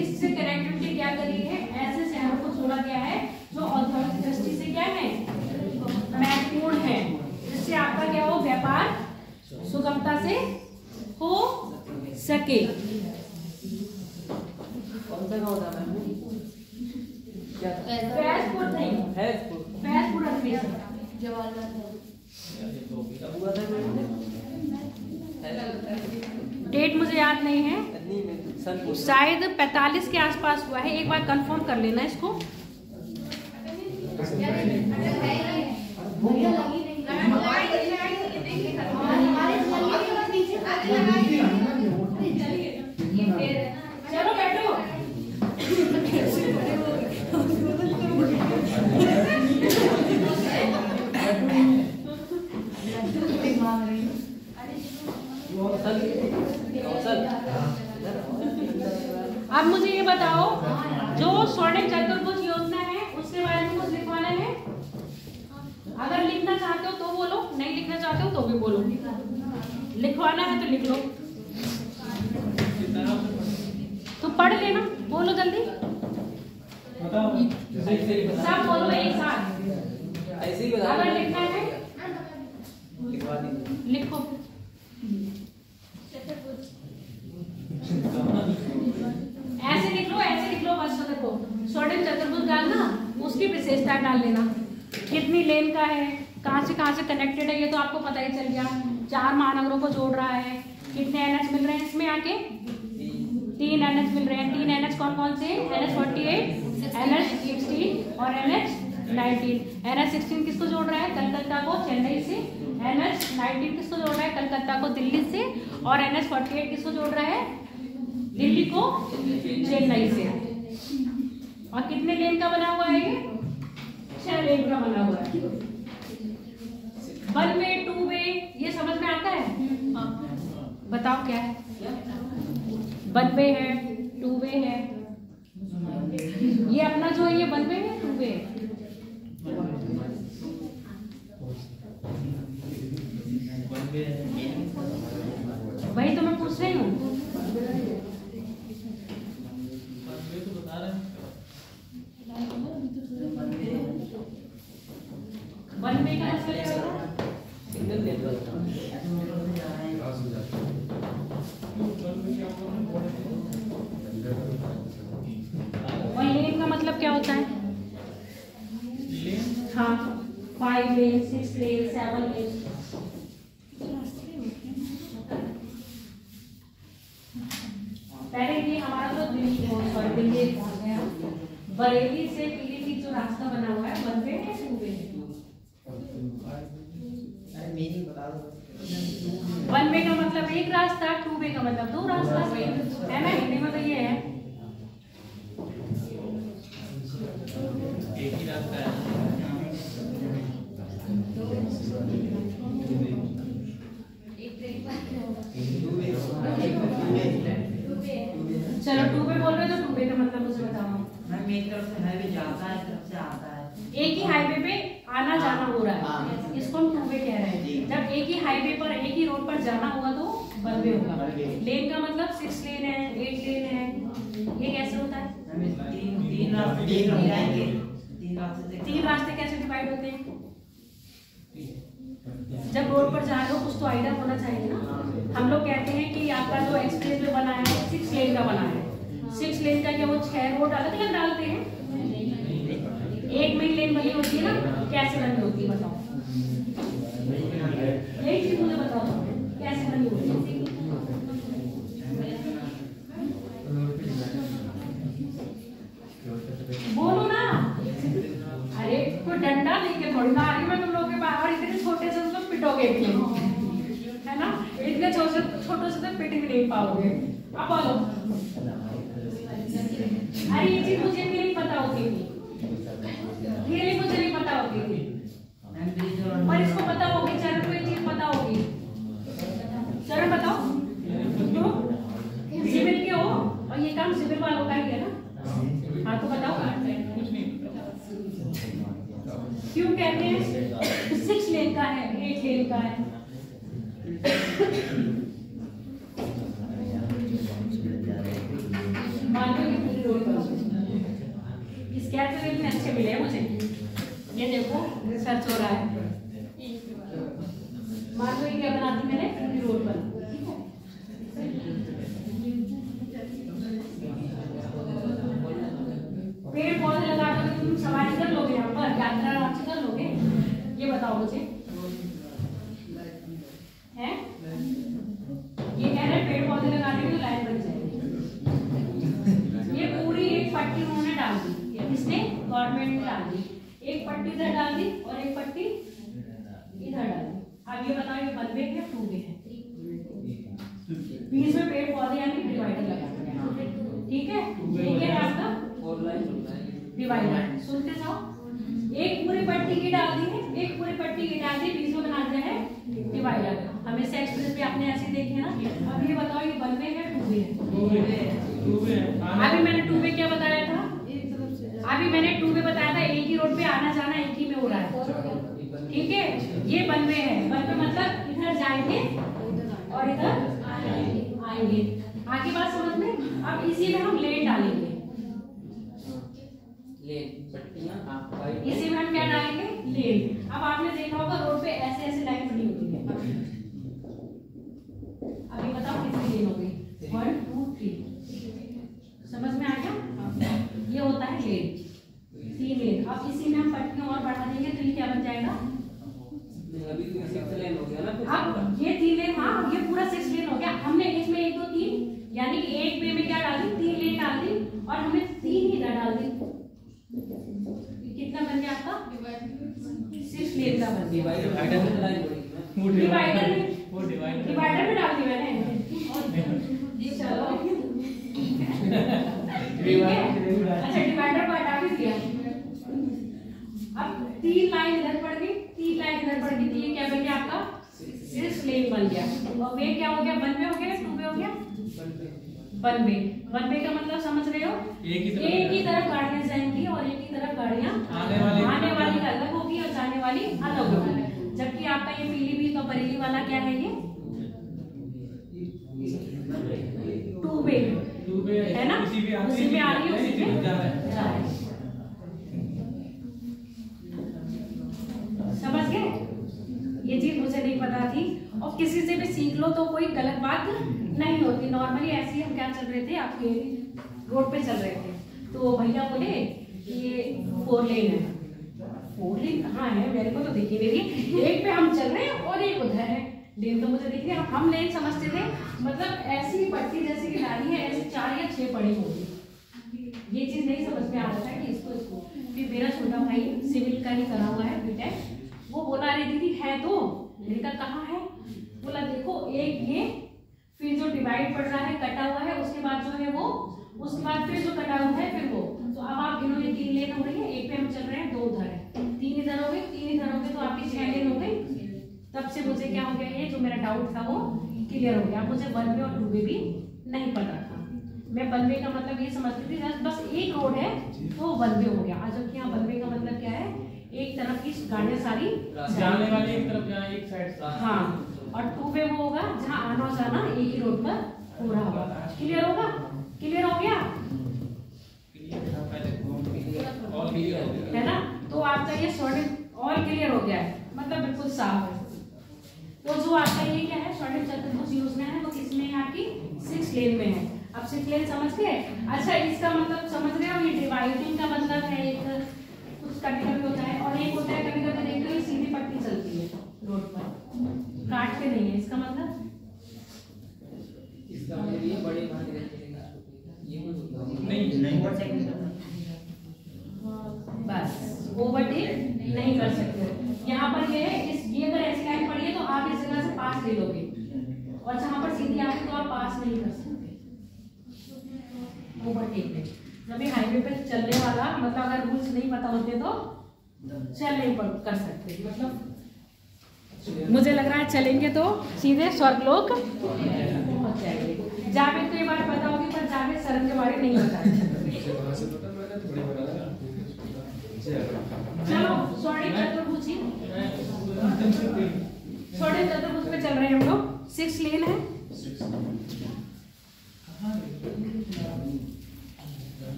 इससे कनेक्टिविटी क्या करी है, ऐसे शहरों को जोड़ा गया है जो औद्योगिक दृष्टि से क्या है, महत्वपूर्ण है, जिससे आपका क्या हो, व्यापार सुगमता से हो सके। कौन सा गाँव था मैम? क्या था? फैजपुर नहीं, फैजपुर अधिवेशन। कब हुआ था मैम? डेट मुझे याद नहीं है, शायद 45 के आसपास हुआ है। एक बार कंफर्म कर लेना इसको। चलो बैठो। अब मुझे ये बताओ, जो स्वर्णिम चतुर्भुज योजना है उसके बारे में कुछ लिखवाना है? अगर लिखना चाहते हो तो बोलो, नहीं लिखना चाहते हो तो भी बोलो। लिखवाना है तो लिख लो, तो पढ़ लेना। बोलो जल्दी, सब बोलो एक साथ। ऐसे ही बता। अगर लिखना है लिखवा दीजिए। लिखो। ऐसे लिख लो, ऐसे लिख लो बस। देखो, स्वर्णिम चतुर्भुज डालना, उसकी विशेषता डाल लेना, कितनी लेन का है, कहाँ से कनेक्टेड है, ये तो आपको पता ही चल गया। 4 महानगरों को जोड़ रहा है। कितने NH मिल रहे हैं इसमें आके? 3 NH मिल रहे हैं। 3 NH कौन कौन से? NH48, NH16 और NH19। NH16 किसको जोड़ रहा है? कलकत्ता को चेन्नई से। NH19 किसको जोड़ रहा है? कलकत्ता को दिल्ली से। और NH48 किसको जोड़ रहा है? दिल्ली को चेन्नई से। और कितने लेन का बना हुआ है ये? 6 लेन का बना हुआ है। 1 वे 2 वे ये समझ में आता है? बताओ क्या है? 1 वे है, 2 वे है। ये अपना जो है ये 1 वे है, 2 वे है। वही तो मैं पूछ रही हूँ। वन वे का मतलब क्या होता है? सिग्नल देता है। वन लेन का मतलब क्या होता है? हाँ, 5 लेन, 6 लेन, 7 लेन। पहले ये हमारा जो दिल्ली बरेली से पीलीभीत जो रास्ता बना हुआ है, 1 वे है, 2 वे है? 1 वे का मतलब एक रास्ता, एक ही रास्ता है। चलो टू वे बोल रहे हो तो टू वे का मतलब मुझे बताओ। मैम एक तरफ से हाईवे जाता है, एक तरफ से आता है। एक ही हाईवे पे आना जाना हो रहा है, इसको हम टू वे कह रहे हैं। जब एक ही हाईवे पर एक ही रोड पर जाना होगा तो वन वे होगा। लेन का मतलब 6 लेन है, 8 लेन है, ये कैसे होता है? तीन रास्ते कैसे डिवाइड होते हैं? जब रोड पर जा रहे हो कुछ तो आइडिया होना चाहिए ना। हम लोग कहते हैं कि आपका जो एक्सप्रेस वे बना है 6 लेन का बना है। 6 लेन का क्या वो 6 रोड अलग अलग डालते हैं? एक में लेन बनी होती है ना, कैसे बनी होती है बताओ? यही चीज मुझे बताओ कैसे बनी होती है? बोलो ना। अरे कोई डंडा लेके थोड़ी ना आ रही मैं तुम लोग के पास, और इतने छोटे से तुम पिटोगे भी है ना? इतने छोटे से तो पिट भी नहीं पाओगे। अब बोलो। अरे ये चीज मुझे भी नहीं पता होती थी, रियली मुझे नहीं पता होती थी, और इसको पता होगी। चरण को ये चीज पता होगी। चरण बताओ तो सिविल के हो और ये काम सिविल वालों का ही है ना? हाँ तो बताओ क्यों कहते हैं 6 लेन का है, 8 लेन का है? स्केच इतने अच्छे मिले हैं मुझे। ये देखो सर्च हो रहा है। मान लो ये क्या बना दी मैंने पूरी रोड पर, ठीक है? पेड़ पौधे लगा कर तुम सवारी कर लोगे, यहाँ पर यात्रा आराम से कर लोगे? ये बताओ मुझे, है? ये कह रहे पेड़ पौधे लगा देंगे तो लाइन बन जाएगी। ये पूरी एक पट्टी उन्होंने डाल दी, इसने गवर्नमेंट ने डाल दी। एक पट्टी इधर डाल दी और एक पट्टी इधर डाल दी। अब ये बताओ ये वन वे है टू वे है? बीच में पेड़ पौधे यानी डिवाइडर लगा दिया, ठीक है? ये है आपका डिवाइडर। सुनते जाओ, एक पूरी पट्टी की डाल दी है, एक पूरी पट्टी की डाल दी, बीच में बना दिया है डिवाइडर। हमेशा एक्सप्रेस भी आपने ऐसे देखे ना। अब ये बताओ ये वन वे है टू वे है? अभी मैंने टू वे क्या बताया था? अभी मैंने टू वे बताया था, एक ही रोड पे आना जाना एक ही में हो रहा है, ठीक है? ये वन वे है। वन वे मतलब इधर जाएंगे और इधर आएंगे। आगे बात समझ में? अब इसी में हम लेन डालेंगे, इसी में हम क्या डालेंगे? लेन। अब आपने देखा होगा रोड पे ऐसे ऐसे लाइन बनी होती है। अभी बताओ कितनी लेन हो गई? 1 2 3। समझ में आ गया? ये होता है लेन, 3 लेन। अब इसी में हम पट्टियां और बढ़ा देंगे तो ये क्या बन जाएगा? अभी तो 6 लेन हो गया ना। अब ये 3 लेन, हाँ ये पूरा 6 लेन हो गया। हमने इसमें 1 2 3 यानी कि एक वे में क्या डाल दी? 3 लेन डाल दी और हमने 3 ही डाल दी। कितना बन गया आपका? 6 लेन का बन गया। डिवाइडर में डाल दी मैंने। चलो अच्छा डिवाइडर को हटा भी दिया। अब 3 लाइन इधर पड़ गई, 3 लाइन इधर पड़ गई, तो ये क्या बन गया आपका? 6 लेन बन गया। और वे क्या हो गया? वन वे हो गया, टू वे हो गया? One way. वन वे का मतलब समझ रहे हो? एक ही तरफ गाड़ियां जाएंगी और एक ही तरफ गाड़ियां आने वाली अलग होगी और जाने वाली अलग होगी। जबकि आपका ये पीलीभीत और बरेली वाला क्या है? ये टू वे है ना? उसी में आ रही है, उसी में जा रही है। समझ गए? ये चीज मुझे नहीं पता थी, और किसी से भी सीख लो तो कोई गलत बात नहीं होती। नॉर्मली ऐसे ही हम क्या चल रहे थे, आपके रोड पे चल रहे थे तो भैया बोले ये 4 लेन है। 4 लेन कहाँ है? मेरे को तो दिखी नहीं रही। एक पे हम चल रहे हैं और एक उधर है। लेन तो मुझे दिख रही है। हम लेन समझते थे मतलब ऐसी पट्टी जैसे कि डाली है, ऐसे 4 या 6 पड़ी होगी। ये चीज नहीं समझ में आ रहा था कि इसको फिर मेरा छोटा भाई सिविल का ही करा हुआ है बीटेक, वो बोला अरे दीदी है तो। मैंने कहा कहाँ है? बोला देखो एक ये, फिर जो डिवाइड पड़ रहा है कटा हुआ है, उसके बाद जो है वो, उसके बाद फिर जो कटा हुआ है फिर वो। तो अब आप गिनो ये 3 लेन हो रही है, एक पे हम चल रहे हैं से मुझे क्या हो गया, ये जो मेरा डाउट था वो क्लियर हो गया। मुझे 1 वे और 2 वे भी नहीं पता था। मैं 1 वे का मतलब ये समझती थी बस एक रोड है तो 1 वे हो गया। आज जबकि यहाँ 1 वे का मतलब क्या है, एक तरफ की गाड़ियाँ सारी जाने वाले एक तरफ जहाँ एक साइड। हाँ, और 2 वे वो होगा जहाँ आना जाना एक ही रोड पर हो रहा होगा। क्लियर होगा? क्लियर हो गया है ना? तो आपका ये सॉर्टेड ऑल क्लियर हो गया है, मतलब बिल्कुल साफ है। तो जो आपका ये क्या है, सॉर्टेड चतुर्भुज योजना है वो किसमें है आपकी? 6 लेन में है। अब 6 लेन समझ गए? अच्छा, इसका मतलब समझ रहे हो, ये डिवाइडिंग का मतलब है, एक कुछ कभी-कभी होता है और एक होता है कभी-कभी देखते हो सीधी पट्टी चलती है रोड पर, काट के नहीं है। इसका मतलब इसका मतलब ये बड़े वाहन ये नहीं कर सकते। बस ओवरटेक नहीं कर सकते। यहाँ पर ये है, ये अगर ऐसी लाइन पड़ी है तो आप इस जगह से पास ले लोगे, और जहाँ पर सीधी आती तो आप पास नहीं कर सकते ओवरटेक में। जब ये हाईवे पे चलने वाला मतलब अगर रूल्स नहीं पता होते तो चल नहीं कर सकते। मतलब मुझे लग रहा है चलेंगे तो सीधे स्वर्गलोक पहुंच जाएंगे। जावेद को ये बात पता होगी, पर जावेद शर्म के बारे नहीं बताया। चलो सॉरी चतुर्भुज पे चल रहे हैं हम लोग। 6 लेन है।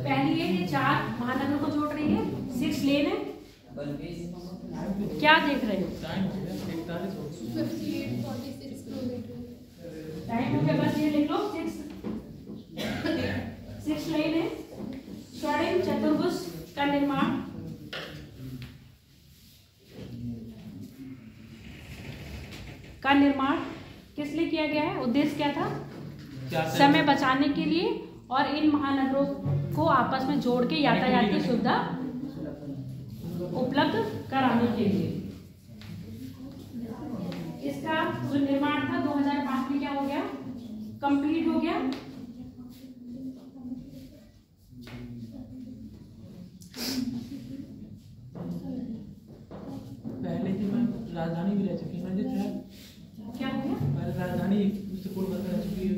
पहली ये 4 महानगरों को जोड़ रही है, 6 लेन है। क्या देख रहे हो? टाइम हो गया, बस ये लिख लो। 6 लाइन है। स्वर्णिम चतुर्भुज का निर्माण किस लिए किया गया है? उद्देश्य क्या था? समय बचाने के लिए और इन महानगरों को आपस में जोड़ के यातायात की सुविधा उपलब्ध कराने के लिए। इसका जो निर्माण था 2005 में क्या हो गया? कंप्लीट हो गया। पहले की मैं राजधानी भी रह चुकी है। क्या हो गया? राजधानी कोलकाता रह चुकी है।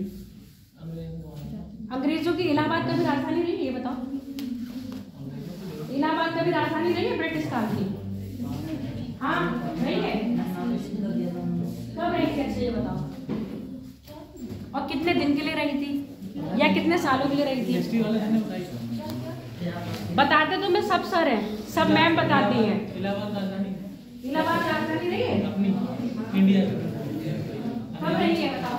अंग्रेजों की इलाहाबाद का भी राजधानी रही है, ये बताओ। इलाहाबाद का भी राजधानी रही है ब्रिटिश काल की? हाँ रही है। कब रही थी? अच्छा ये बताओ। और कितने दिन के लिए रही थी या कितने सालों के लिए रही थी? बताते तो मैं सब सर हैं, सब मैम बताती हैं। इलाहाबाद राजधानी रही है अपनी इंडिया। कब रही है बताओ?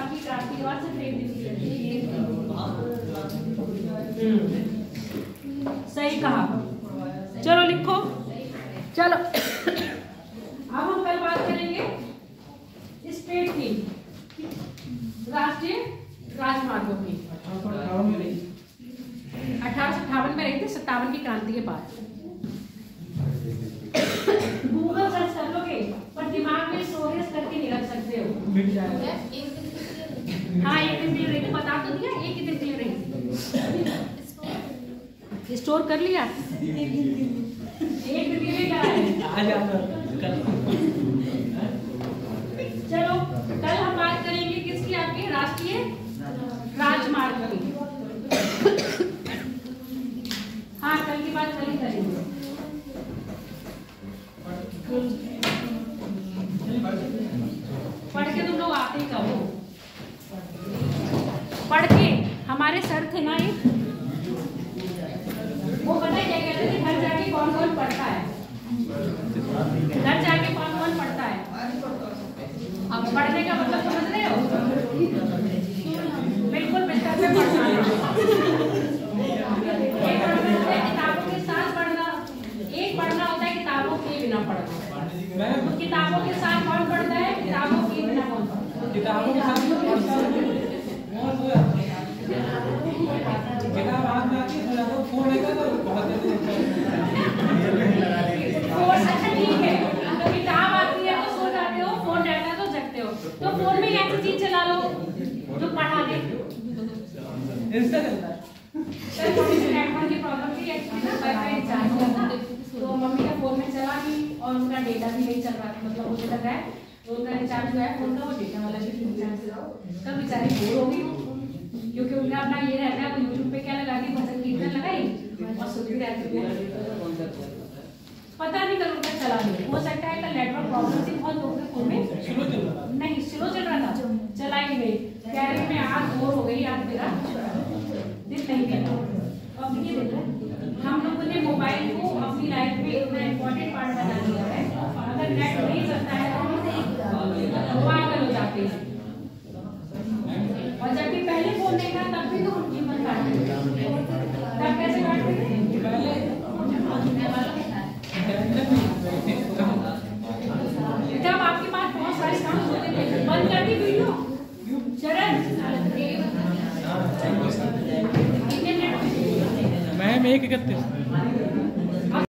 की क्रांति के बाद से ट्रेन सही कहा। चलो लिखो। चलो अब हम कल बात करेंगे स्टेट की, राष्ट्रीय राजमार्गों की। 1858 में रही थी, 57 की क्रांति के बाद। गूगल सर्च कर लोगे पर दिमाग में स्टोरेज करके नहीं रख सकते हो। हाँ एक दिन के लिए रही, बता तो दिया एक ही दिन के लिए रही। स्टोर कर लिया एक दिन के लिए चलो कल हम बात करेंगे किसकी? आपके राष्ट्रीय राजमार्ग की। हाँ कल की बात कल ही करेंगे। पढ़ के तुम लोग आते ही कहो। पढ़ के हमारे सर थे ना एक, वो पता है क्या कहते थे? घर जाके कौन कौन पढ़ता है, घर जाके कौन कौन पढ़ता है। अब पढ़ने का मतलब समझ रहे हो? बिल्कुल बिस्तर पे पढ़ना है। एक पढ़ना होता है किताबों के साथ पढ़ना, एक पढ़ना होता है किताबों के बिना पढ़ना। किताबों के साथ कौन पढ़ता है? किताबों के बिना कौन पढ़ता है? किताबों के साथ किताब हाथ में आती है, फोन लेकर तो बहुत और उनका डेटा भी नहीं चल रहा था, मतलब मुझे लग रहा है उनका रिचार्ज जो है फोन का वो डेटा वाला भी रिचार्ज तब बेचारी बोर हो गई, क्योंकि उनका अपना ये रहता है वो यूट्यूब पे क्या लगा दी, भजन कीर्तन लगाई और सुनती रहती है। पता नहीं कल उनका चला नहीं, हो सकता है कल नेटवर्क प्रॉब्लम थी बहुत लोगों के फोन में, नहीं स्लो चल रहा था, चला ही नहीं। कह रही मैं आज बोर हो गई, आज मेरा दिल नहीं करता। अब ये देखो हम लोगों ने मोबाइल को अपनी लाइफ में इतना इम्पोर्टेंट पार्ट बना लिया है, अगर नेट नहीं चलता है तो पागल हो जाते हैं। और जबकि पहले फोन नहीं था तब भी तो उनकी मन काटते थे, तब कैसे काटते थे? जब आपके पास बहुत सारे काम होते थे, बंद कर दी वीडियो चरण मैम 1:31